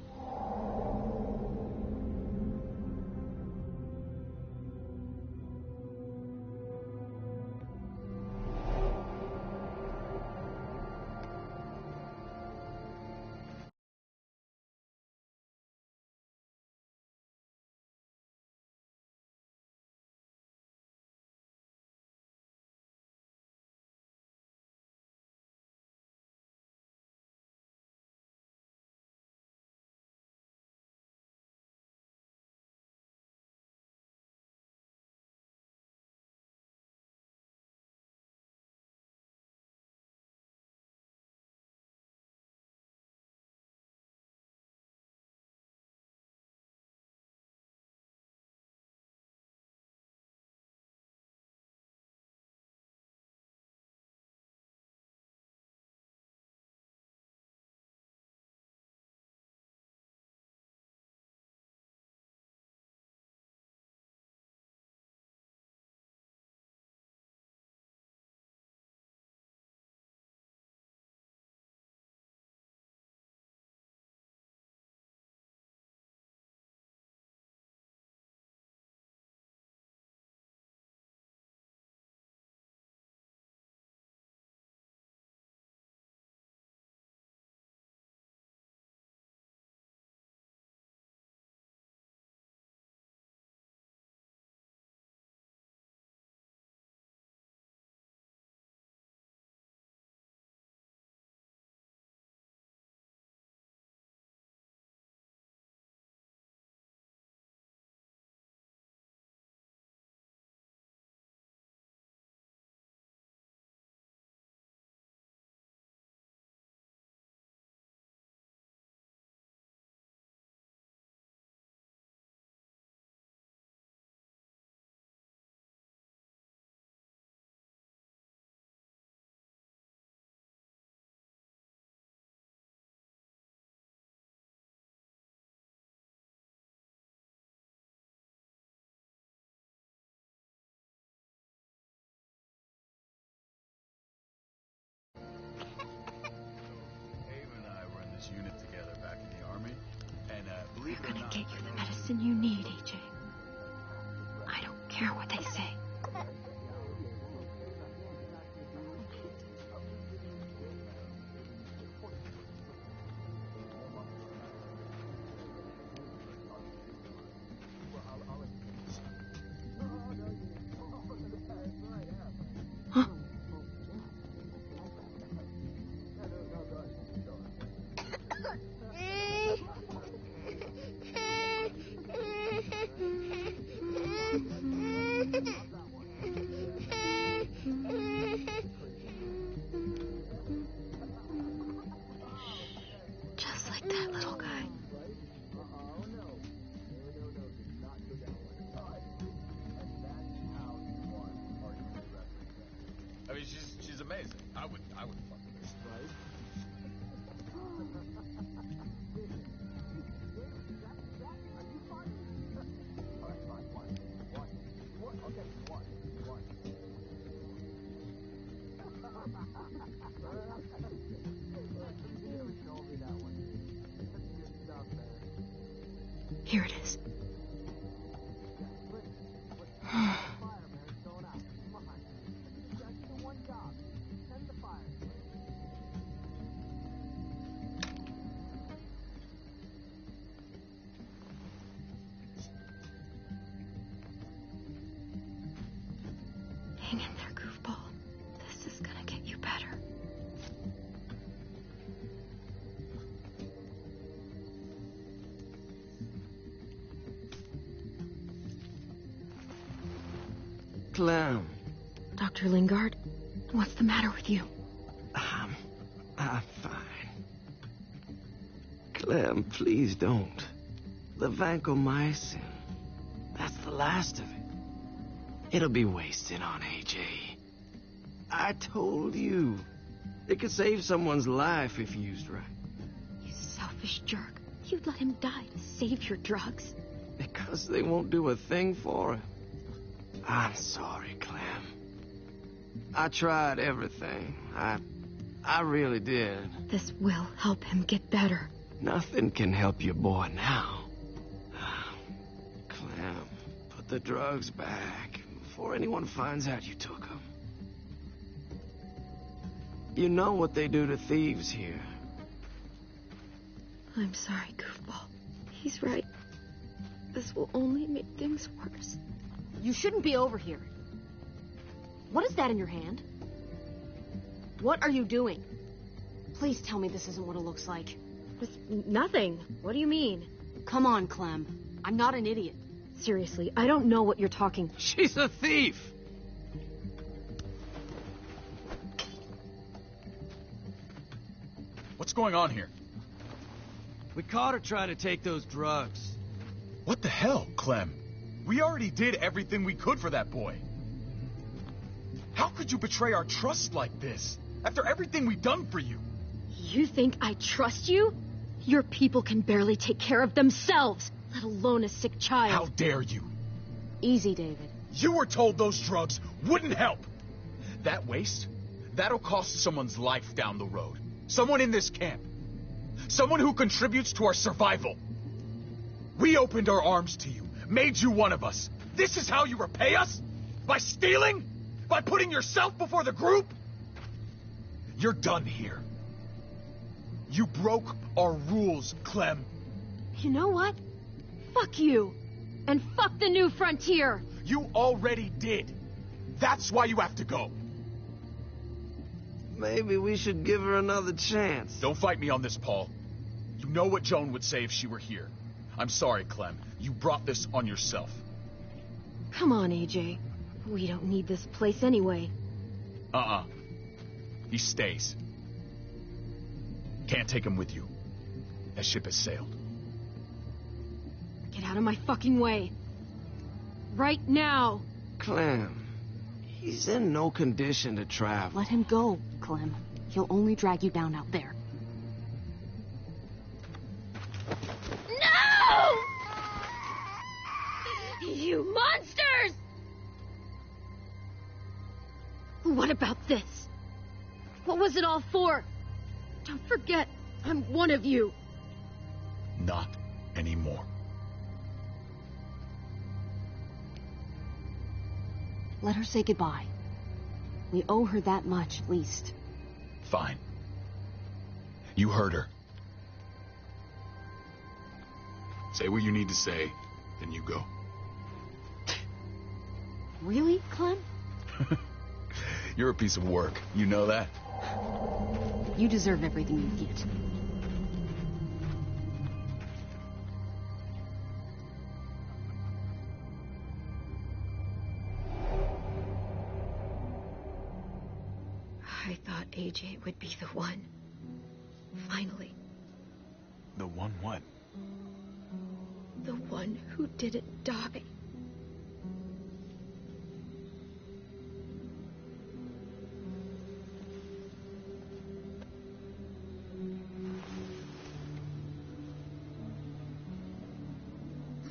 Unit together back in the army, and believe We're gonna get you the medicine you need, AJ. I don't care what they say. Just like that little guy. I mean, she's amazing. I would fuck with her. Right? Here it is. Hang in there, goofball. This is gonna get you better. Clem. Dr. Lingard, what's the matter with you? I'm fine. Clem, please don't. The vancomycin. That's the last of it. It'll be wasted on AJ. I told you. It could save someone's life if used right. You selfish jerk. You'd let him die to save your drugs. Because they won't do a thing for him. I'm sorry, Clem. I tried everything. I really did. This will help him get better. Nothing can help your boy now. Clem, put the drugs back before anyone finds out you took them. You know what they do to thieves here. I'm sorry, goofball. He's right. This will only make things worse. You shouldn't be over here. What is that in your hand? What are you doing? Please tell me this isn't what it looks like. It's nothing. What do you mean? Come on, Clem. I'm not an idiot. Seriously, I don't know what you're talking. She's a thief! What's going on here? We caught her trying to take those drugs. What the hell, Clem? We already did everything we could for that boy. How could you betray our trust like this? After everything we've done for you? You think I trust you? Your people can barely take care of themselves, let alone a sick child. How dare you? Easy, David. You were told those drugs wouldn't help. That waste, that'll cost someone's life down the road. Someone in this camp. Someone who contributes to our survival. We opened our arms to you, made you one of us. This is how you repay us? By stealing? By putting yourself before the group? You're done here. You broke our rules, Clem. You know what? Fuck you. And fuck the New Frontier. You already did. That's why you have to go. Maybe we should give her another chance. Don't fight me on this, Paul. You know what Joan would say if she were here. I'm sorry, Clem. You brought this on yourself. Come on, AJ. We don't need this place anyway. He stays. Can't take him with you. That ship has sailed. Get out of my fucking way. Right now. Clem, he's in no condition to travel. Let him go, Clem. He'll only drag you down out there. No! You monsters! What about this? What was it all for? Don't forget, I'm one of you. Not anymore. Let her say goodbye. We owe her that much, at least. Fine. You heard her. Say what you need to say, then you go. Really, Clem? You're a piece of work. You know that? You deserve everything you get. I thought AJ would be the one. Finally. The one what? The one who didn't die.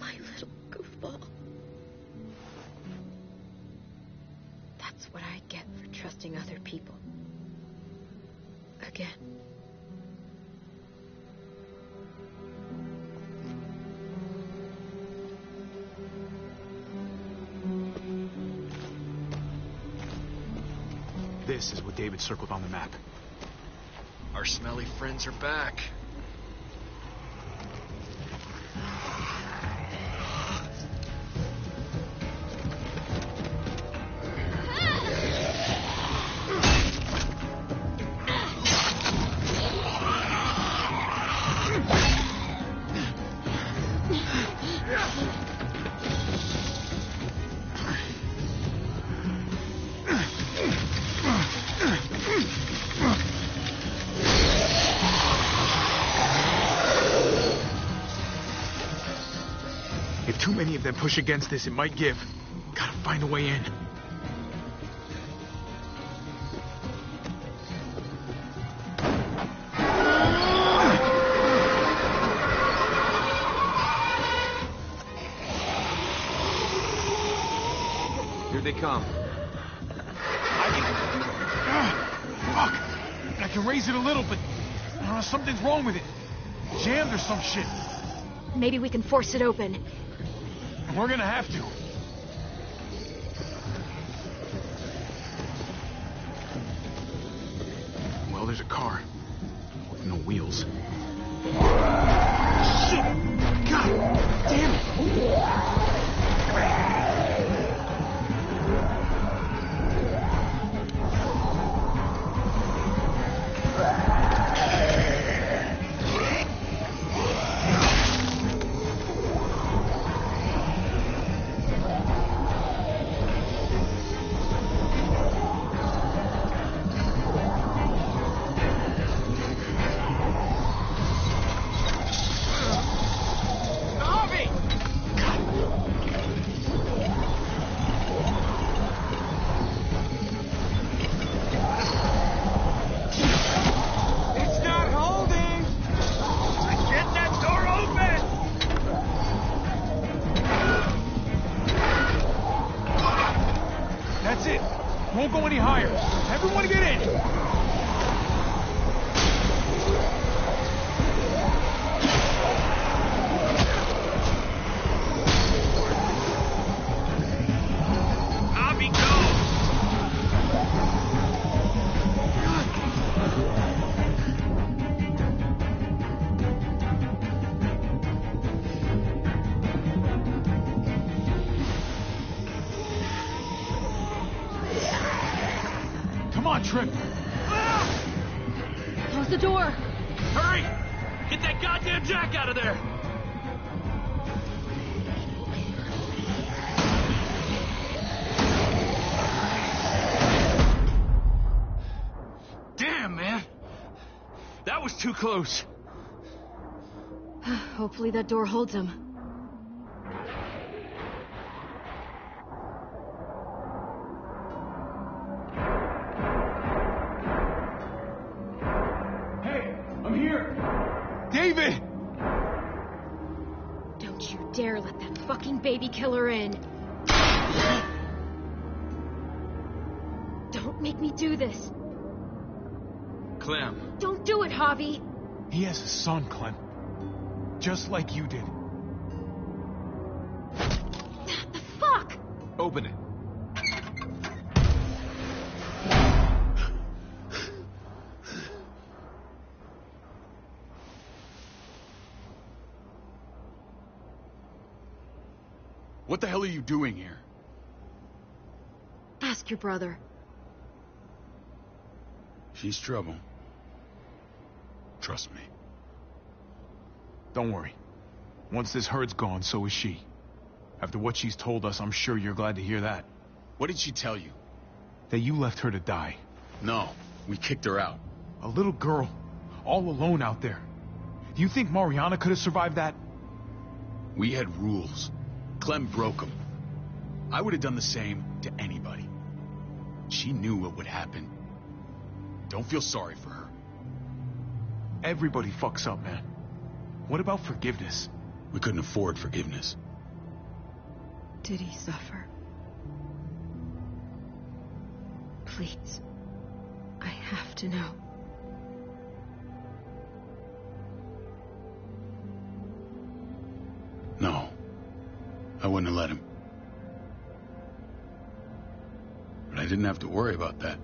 My little goofball. That's what I get for trusting other people. Again. This is what David circled on the map. Our smelly friends are back. too many of them push against this, it might give. Gotta find a way in. Here they come. Fuck! I can raise it a little, but something's wrong with it. Jammed or some shit. Maybe we can force it open. We're gonna have to. Well, there's a car. With no wheels. Shit! God damn it! Won't go any higher. Everyone get in! Avi, go! Come on, Trip. Close the door. Hurry! Get that goddamn jack out of there! Damn, man. That was too close. Hopefully that door holds him. David! Don't you dare let that fucking baby killer in. Don't make me do this. Clem. Don't do it, Javi. He has a son, Clem. Just like you did. The fuck? Open it. What the hell are you doing here? Ask your brother. She's trouble. Trust me. Don't worry. Once this herd's gone, so is she. After what she's told us, I'm sure you're glad to hear that. What did she tell you? That you left her to die. No, we kicked her out. A little girl, all alone out there. Do you think Mariana could have survived that? We had rules. Clem broke them. I would have done the same to anybody. She knew what would happen. Don't feel sorry for her. Everybody fucks up, man. What about forgiveness? We couldn't afford forgiveness. Did he suffer? Please. I have to know. No. I wouldn't have let him. But I didn't have to worry about that.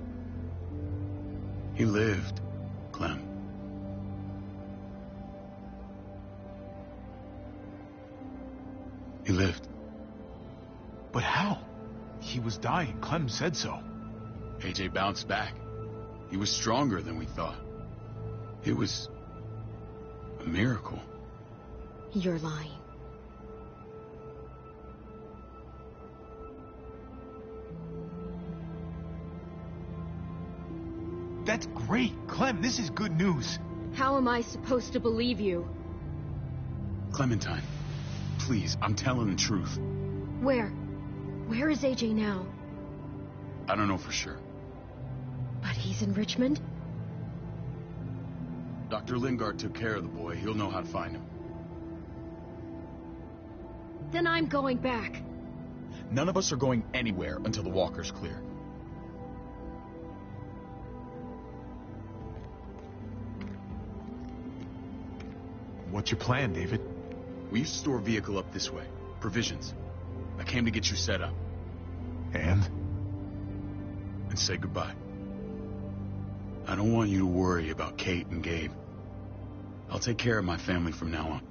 He lived, Clem. He lived. But how? He was dying. Clem said so. AJ bounced back. He was stronger than we thought. It was a miracle. You're lying. That's great. Clem, this is good news. How am I supposed to believe you? Clementine, please. please, I'm telling the truth. Where? Where is AJ now? I don't know for sure. But he's in Richmond? Dr. Lingard took care of the boy. He'll know how to find him. Then I'm going back. None of us are going anywhere until the walker's clear. What's your plan, David? We used to store a vehicle up this way. Provisions. I came to get you set up. And say goodbye. I don't want you to worry about Kate and Gabe. I'll take care of my family from now on.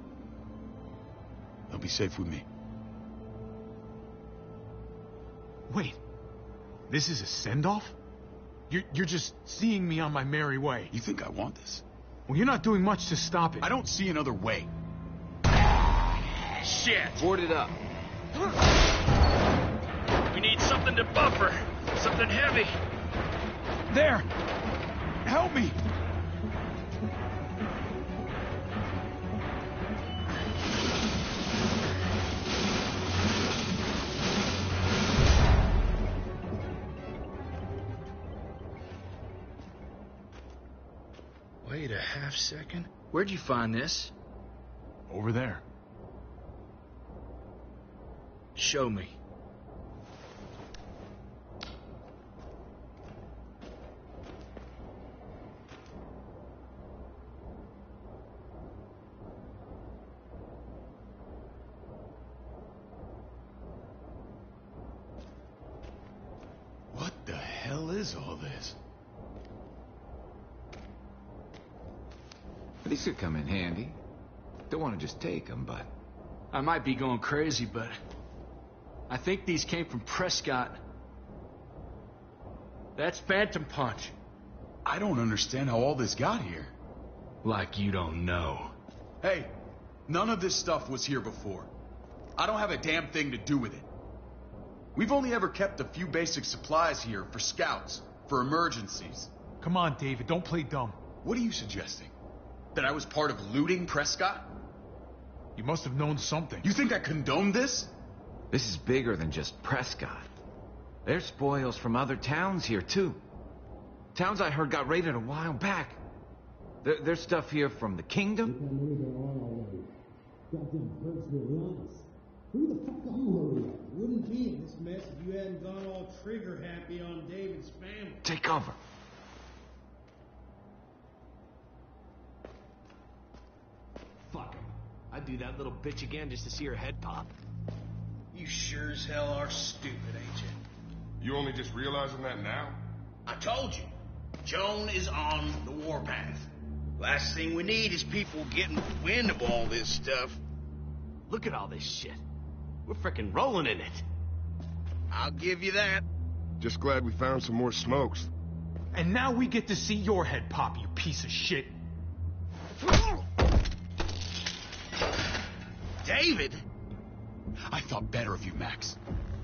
They'll be safe with me. Wait, this is a send-off? You're just seeing me on my merry way. You think I want this? Well, you're not doing much to stop it. I don't see another way. Shit! Board it up. We need something to buffer. Something heavy. There! Help me! Wait a half second. Where'd you find this? Over there. Show me. What the hell is all this? These could come in handy. Don't want to just take them, but... I might be going crazy, but... I think these came from Prescott. That's Phantom Punch. I don't understand how all this got here. Like you don't know. Hey, none of this stuff was here before. I don't have a damn thing to do with it. We've only ever kept a few basic supplies here for scouts, for emergencies. Come on, David, don't play dumb. What are you suggesting? That I was part of looting Prescott? You must have known something. You think I condoned this? This is bigger than just Prescott. There's spoils from other towns here, too. Towns I heard got raided a while back. There's stuff here from the Kingdom. Who the fuck are you? Wouldn't be in this mess if you hadn't gone all trigger happy on David's family. Take cover. Fuck him. I'd do that little bitch again just to see her head pop. You sure as hell are stupid, ain't you? You only just realizing that now? I told you. Joan is on the warpath. Last thing we need is people getting wind of all this stuff. Look at all this shit. We're frickin' rolling in it. I'll give you that. Just glad we found some more smokes. And now we get to see your head pop, you piece of shit. David? I thought better of you, Max.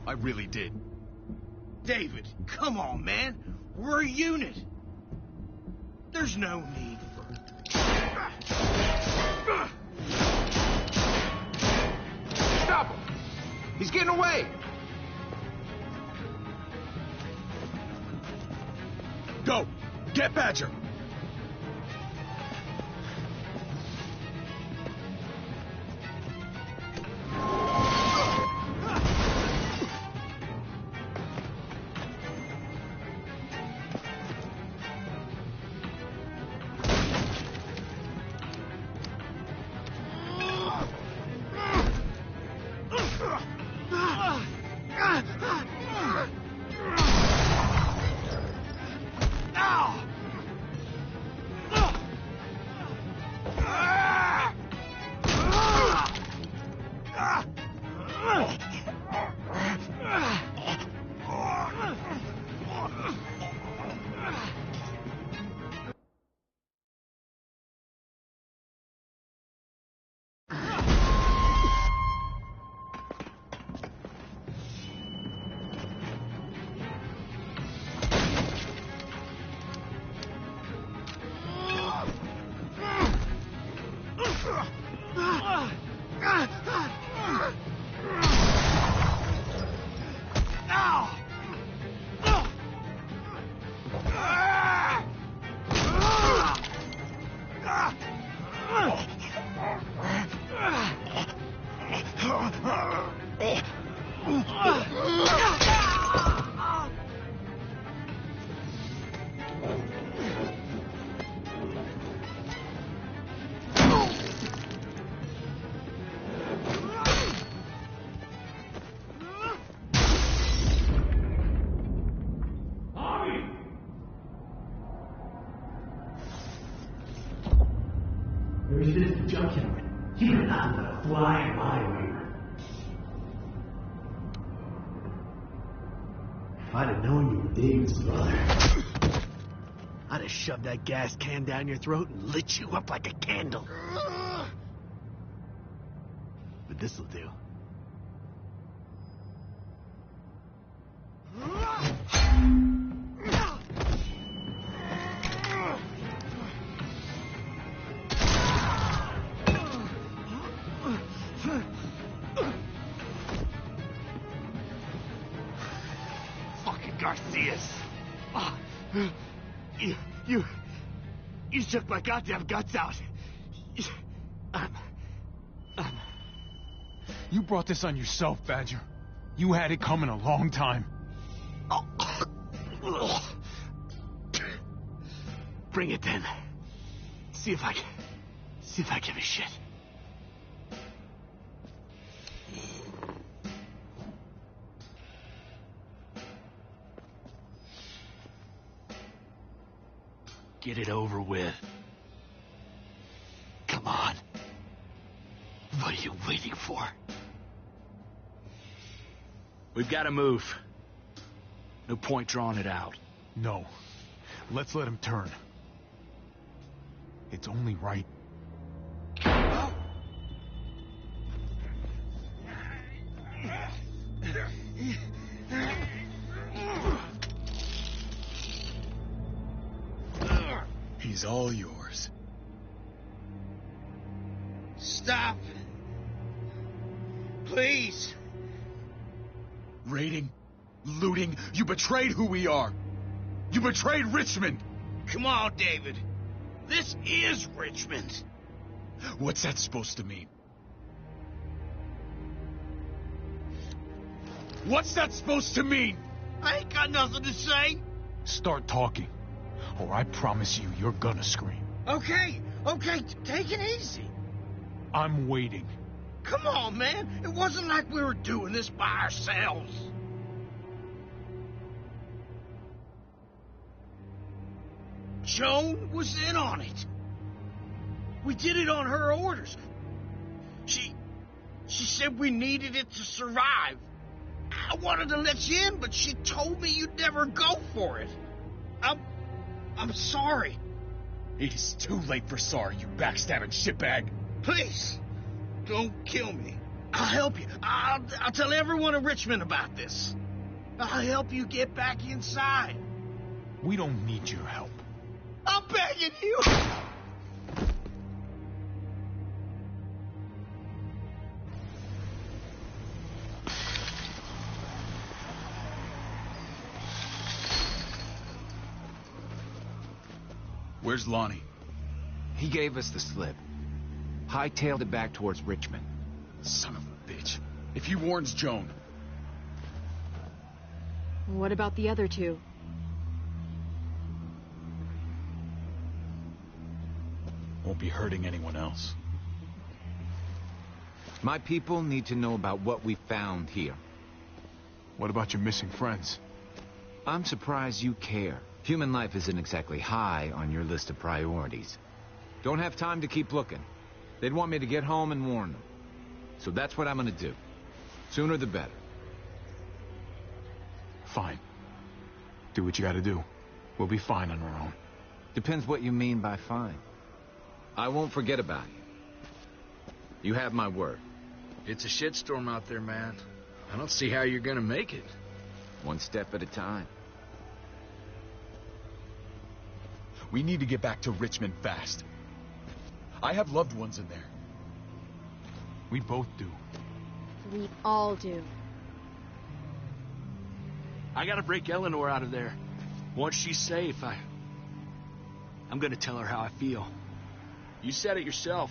I really did. David, come on, man. We're a unit. There's no need for... Stop him! He's getting away! Go! Get Badger! was just a junkyard. You're nothing but a fly in my ringer. If I'd have known you were David's brother, I'd have shoved that gas can down your throat and lit you up like a candle. But this'll do. Garcias. Oh, you took my goddamn guts out. You brought this on yourself, Badger. You had it coming a long time. Bring it then. See if I give a shit. Get it over with. Come on. What are you waiting for? We've got to move. No point drawing it out. No. Let's let him turn. It's only right. He's all yours. Stop. Please. Raiding, looting, you betrayed who we are. You betrayed Richmond. Come on, David. This is Richmond. What's that supposed to mean? What's that supposed to mean? I ain't got nothing to say. Start talking, or I promise you, you're gonna scream. Okay, take it easy. I'm waiting. Come on, man. It wasn't like we were doing this by ourselves. Joan was in on it. We did it on her orders. She said we needed it to survive. I wanted to let you in, but she told me you'd never go for it. I'm sorry. It's too late for sorry, you backstabbing shitbag. Please, don't kill me. I'll help you. I'll tell everyone in Richmond about this. I'll help you get back inside. We don't need your help. I'm begging you. Where's Lonnie? He gave us the slip. Hightailed it back towards Richmond. Son of a bitch. If he warns Joan... What about the other two? Won't be hurting anyone else. My people need to know about what we found here. What about your missing friends? I'm surprised you care. Human life isn't exactly high on your list of priorities. Don't have time to keep looking. They'd want me to get home and warn them. So that's what I'm gonna do. Sooner the better. Fine. Do what you gotta do. We'll be fine on our own. Depends what you mean by fine. I won't forget about you. You have my word. It's a shitstorm out there, man. I don't see how you're gonna make it. One step at a time. We need to get back to Richmond fast. I have loved ones in there. We both do. We all do. I gotta break Eleanor out of there. Once she's safe, I'm gonna tell her how I feel. You said it yourself.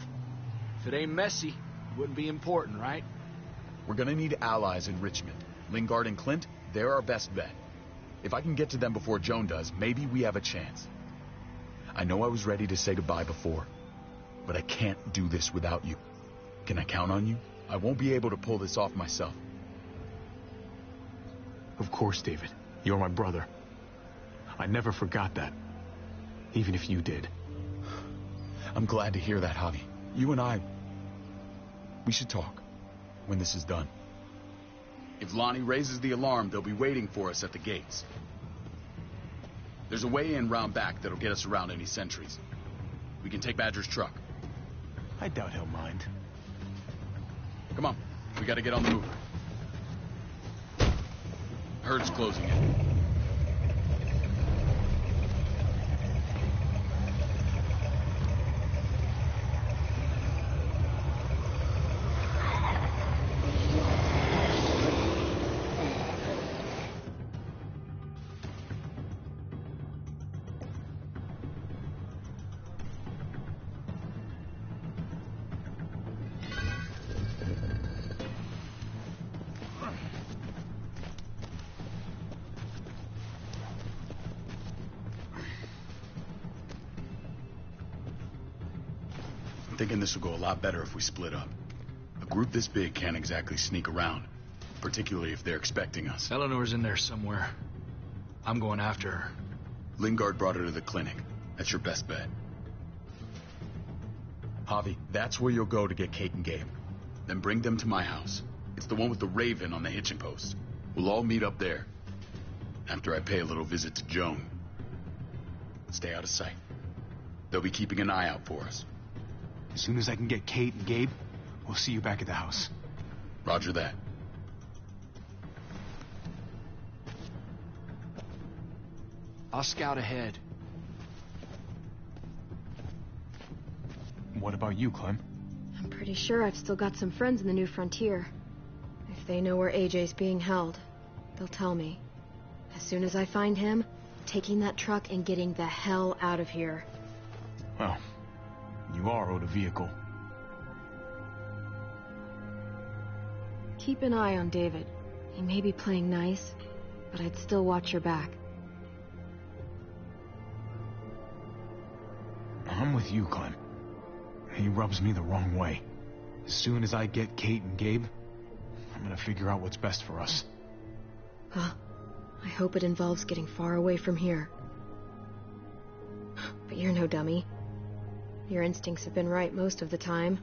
If it ain't messy, it wouldn't be important, right? We're gonna need allies in Richmond. Lingard and Clint, they're our best bet. If I can get to them before Joan does, maybe we have a chance. I know I was ready to say goodbye before, but I can't do this without you. Can I count on you? I won't be able to pull this off myself. Of course, David. You're my brother. I never forgot that. Even if you did. I'm glad to hear that, Javi. You and I, we should talk when this is done. If Lonnie raises the alarm, they'll be waiting for us at the gates. There's a way in round back that'll get us around any sentries. We can take Badger's truck. I doubt he'll mind. Come on, we gotta get on the move. Herd's closing in. I'm thinking this will go a lot better if we split up. A group this big can't exactly sneak around, particularly if they're expecting us. Eleanor's in there somewhere. I'm going after her. Lingard brought her to the clinic. That's your best bet. Javi, that's where you'll go to get Kate and Gabe. Then bring them to my house. It's the one with the Raven on the hitching post. We'll all meet up there. After I pay a little visit to Joan. Stay out of sight. They'll be keeping an eye out for us. As soon as I can get Kate and Gabe, we'll see you back at the house. Roger that. I'll scout ahead. What about you, Clem? I'm pretty sure I've still got some friends in the New Frontier. If they know where AJ's being held, they'll tell me. As soon as I find him, taking that truck and getting the hell out of here. Well, you are owed a vehicle. Keep an eye on David. He may be playing nice, but I'd still watch your back. I'm with you, Clem. He rubs me the wrong way. As soon as I get Kate and Gabe, I'm gonna figure out what's best for us. Well, I hope it involves getting far away from here. But you're no dummy. Your instincts have been right most of the time.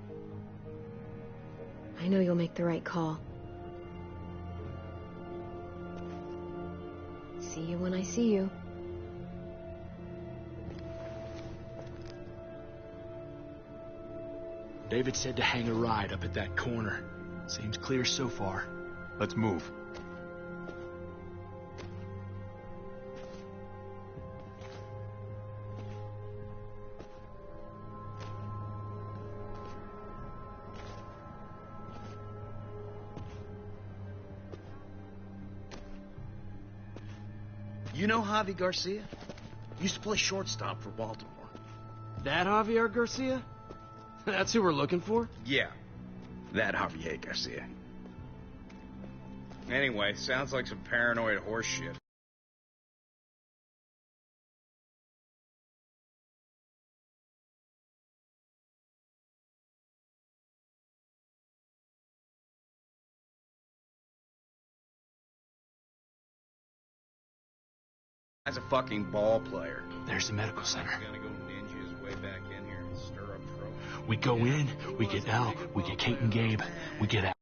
I know you'll make the right call. See you when I see you. David said to hang a ride up at that corner. Seems clear so far. Let's move. You know Javi Garcia? Used to play shortstop for Baltimore. That Javier Garcia? That's who we're looking for? Yeah, that Javier Garcia. Anyway, sounds like some paranoid horse shit. As a fucking ball player. There's the medical center. Gonna go ninja his way back in here and stir up trouble. We go in, we get Elle, we get Kate and Gabe, we get out.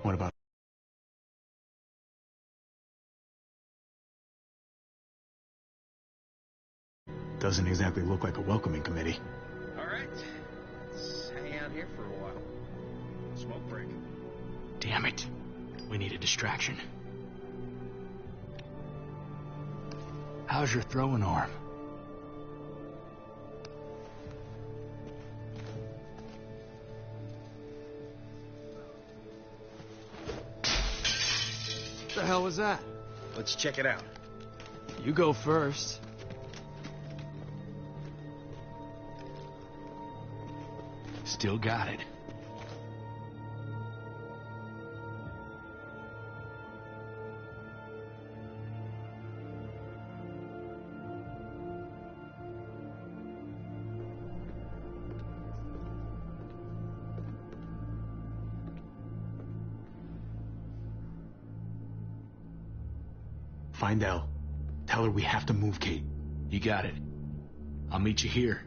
What about... Doesn't exactly look like a welcoming committee. All right. Let's hang out here for a while. Smoke break. Damn it. We need a distraction. How's your throwing arm? What the hell was that? Let's check it out. You go first. Still got it. Find Elle. Tell her we have to move, Kate. You got it. I'll meet you here.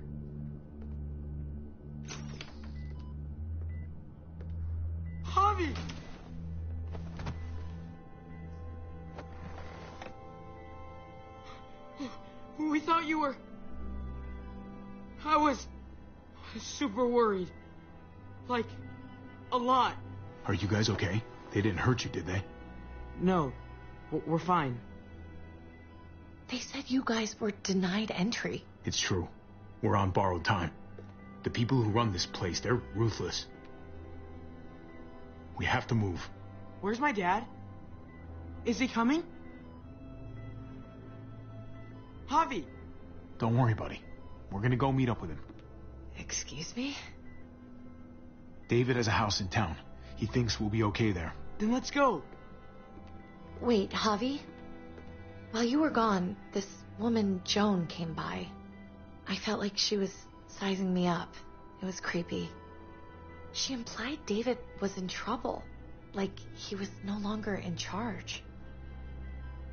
Javi! We thought you were... I was super worried. Like, a lot. Are you guys okay? They didn't hurt you, did they? No, we're fine. They said you guys were denied entry. It's true. We're on borrowed time. The people who run this place, they're ruthless. We have to move. Where's my dad? Is he coming? Javi! Don't worry, buddy. We're gonna go meet up with him. Excuse me? David has a house in town. He thinks we'll be okay there. Then let's go. Wait, Javi? While you were gone, this woman, Joan, came by. I felt like she was sizing me up. It was creepy. She implied David was in trouble. Like he was no longer in charge.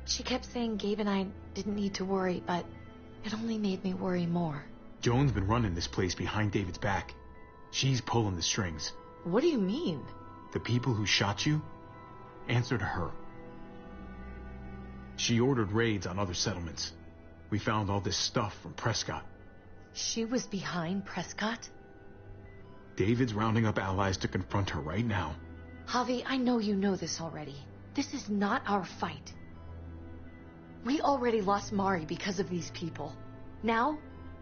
She kept saying Gabe and I didn't need to worry, but it only made me worry more. Joan's been running this place behind David's back. She's pulling the strings. What do you mean? The people who shot you answer to her. She ordered raids on other settlements. We found all this stuff from Prescott. She was behind Prescott? David's rounding up allies to confront her right now. Javi, I know you know this already. This is not our fight. We already lost Mari because of these people. Now,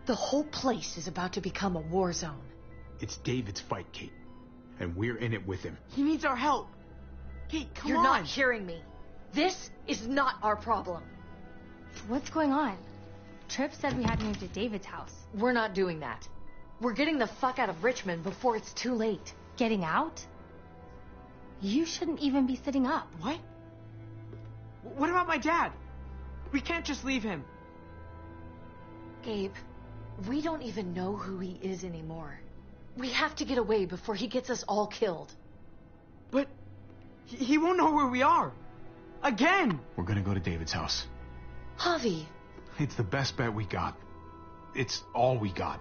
the whole place is about to become a war zone. It's David's fight, Kate. And we're in it with him. He needs our help. Kate, come on. You're not hearing me. This is not our problem. What's going on? Tripp said we had to move to David's house. We're not doing that. We're getting the fuck out of Richmond before it's too late. Getting out? You shouldn't even be sitting up. What? What about my dad? We can't just leave him. Gabe, we don't even know who he is anymore. We have to get away before he gets us all killed. But he won't know where we are. Again! We're gonna go to David's house. Javi! It's the best bet we got. It's all we got.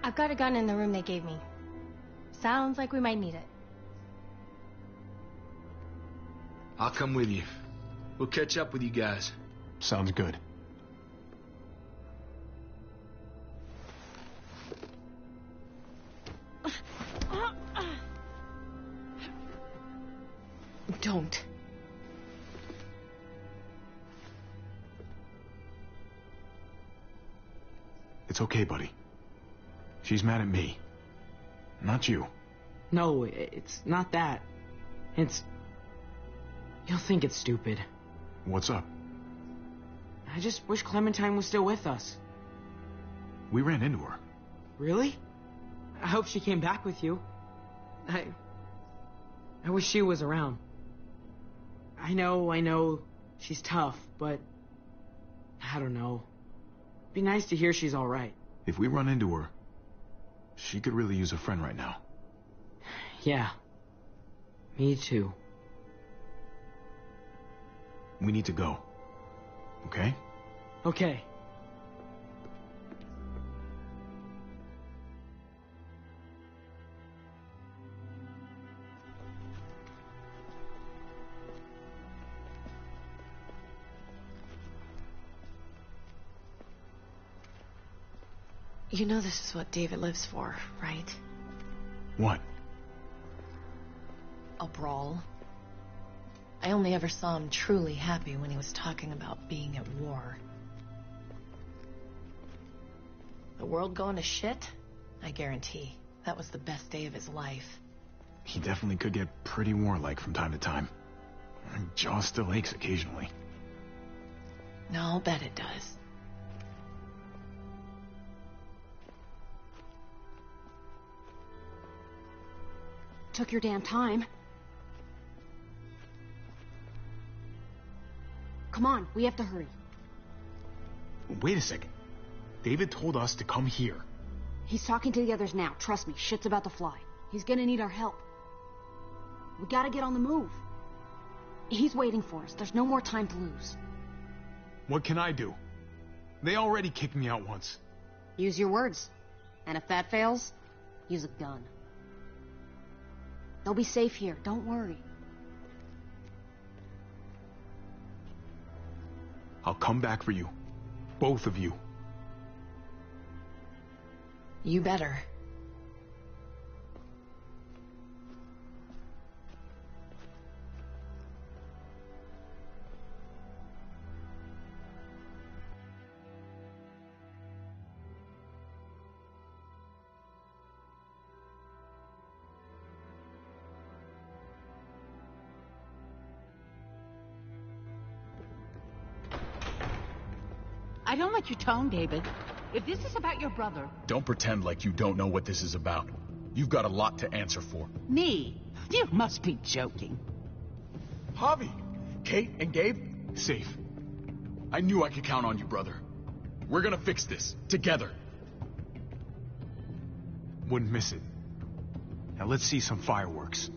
I've got a gun in the room they gave me. Sounds like we might need it. I'll come with you. We'll catch up with you guys. Sounds good. Don't. It's okay, buddy. She's mad at me. Not you. No, it's not that. It's... You'll think it's stupid. What's up? I just wish Clementine was still with us. We ran into her. Really? I hope she came back with you. I wish she was around. I know, she's tough, but... I don't know. Be nice to hear she's alright. If we run into her, she could really use a friend right now. Yeah. Me too. We need to go. Okay? Okay. You know this is what David lives for, right? What? A brawl. I only ever saw him truly happy when he was talking about being at war. The world going to shit? I guarantee that was the best day of his life. He definitely could get pretty warlike from time to time. My jaw still aches occasionally. No, I'll bet it does. Took your damn time. Come on, we have to hurry. Wait a second. David told us to come here. He's talking to the others now. Trust me, shit's about to fly. He's gonna need our help. We gotta get on the move. He's waiting for us. There's no more time to lose. What can I do? They already kicked me out once. Use your words. And if that fails, use a gun. They'll be safe here. Don't worry. I'll come back for you. Both of you. You better. I don't like your tone, David. If this is about your brother... Don't pretend like you don't know what this is about. You've got a lot to answer for. Me? You must be joking. Javi, Kate and Gabe, safe. I knew I could count on you, brother. We're gonna fix this, together. Wouldn't miss it. Now let's see some fireworks.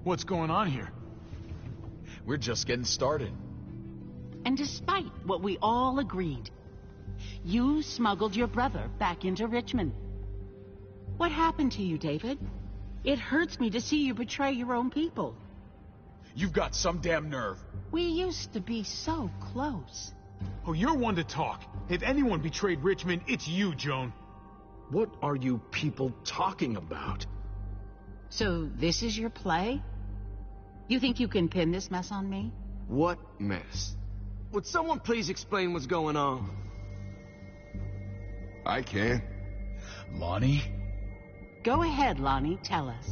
What's going on here? We're just getting started. And despite what we all agreed, you smuggled your brother back into Richmond. What happened to you, David? It hurts me to see you betray your own people. You've got some damn nerve. We used to be so close. Oh, you're one to talk. If anyone betrayed Richmond, it's you, Joan. What are you people talking about? So this is your play? You think you can pin this mess on me? What mess? Would someone please explain what's going on? I can. Lonnie? Go ahead, Lonnie. Tell us.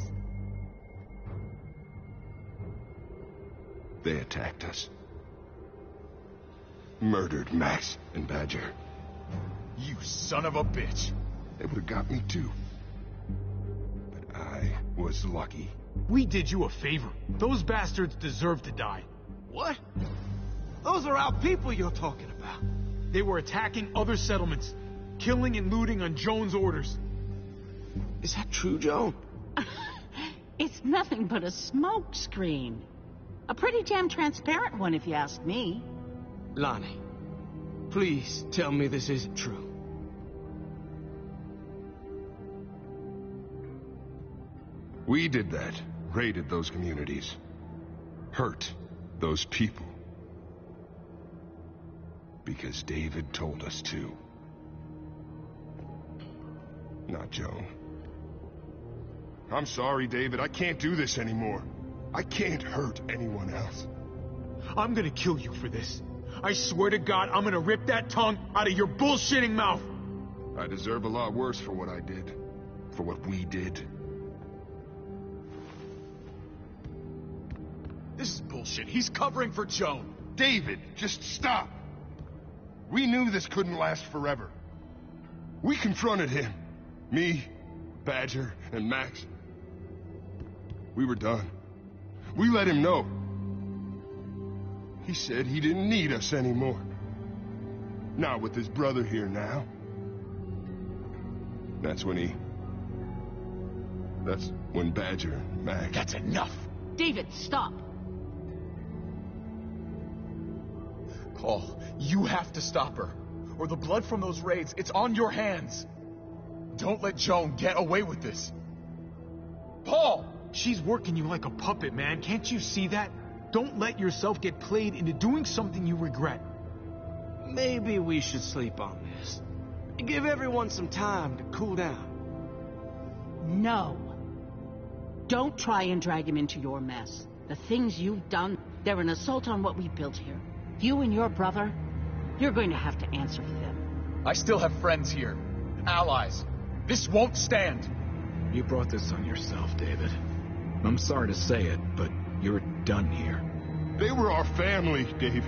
They attacked us. Murdered Max and Badger. You son of a bitch. They would have got me too. But I was lucky. We did you a favor. Those bastards deserve to die. What? Those are our people you're talking about. They were attacking other settlements, killing and looting on Joan's orders. Is that true, Joan? It's nothing but a smoke screen. A pretty damn transparent one, if you ask me. Lonnie, please tell me this isn't true. We did that. Raided those communities. Hurt those people. Because David told us to. Not Joan. I'm sorry, David. I can't do this anymore. I can't hurt anyone else. I'm gonna kill you for this. I swear to God, I'm gonna rip that tongue out of your bullshitting mouth. I deserve a lot worse for what I did. For what we did. This is bullshit. He's covering for Joan. David, just stop. We knew this couldn't last forever. We confronted him. Me, Badger, and Max. We were done. We let him know. He said he didn't need us anymore. Not with his brother here now. That's when Badger and Max... That's enough! David, stop! Paul, you have to stop her. Or the blood from those raids, it's on your hands. Don't let Joan get away with this. Paul! She's working you like a puppet, man. Can't you see that? Don't let yourself get played into doing something you regret. Maybe we should sleep on this. Give everyone some time to cool down. No. Don't try and drag him into your mess. The things you've done, they're an assault on what we built here. You and your brother, you're going to have to answer for them. I still have friends here. Allies. This won't stand. You brought this on yourself, David. I'm sorry to say it, but you're done here. They were our family, David.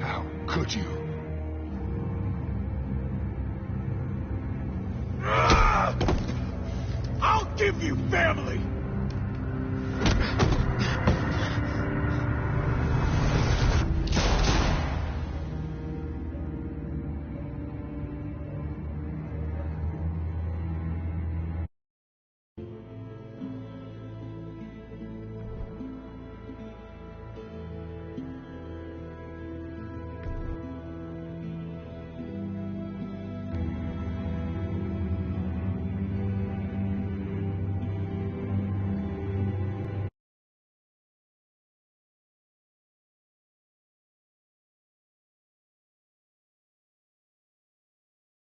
How could you? I'll give you family!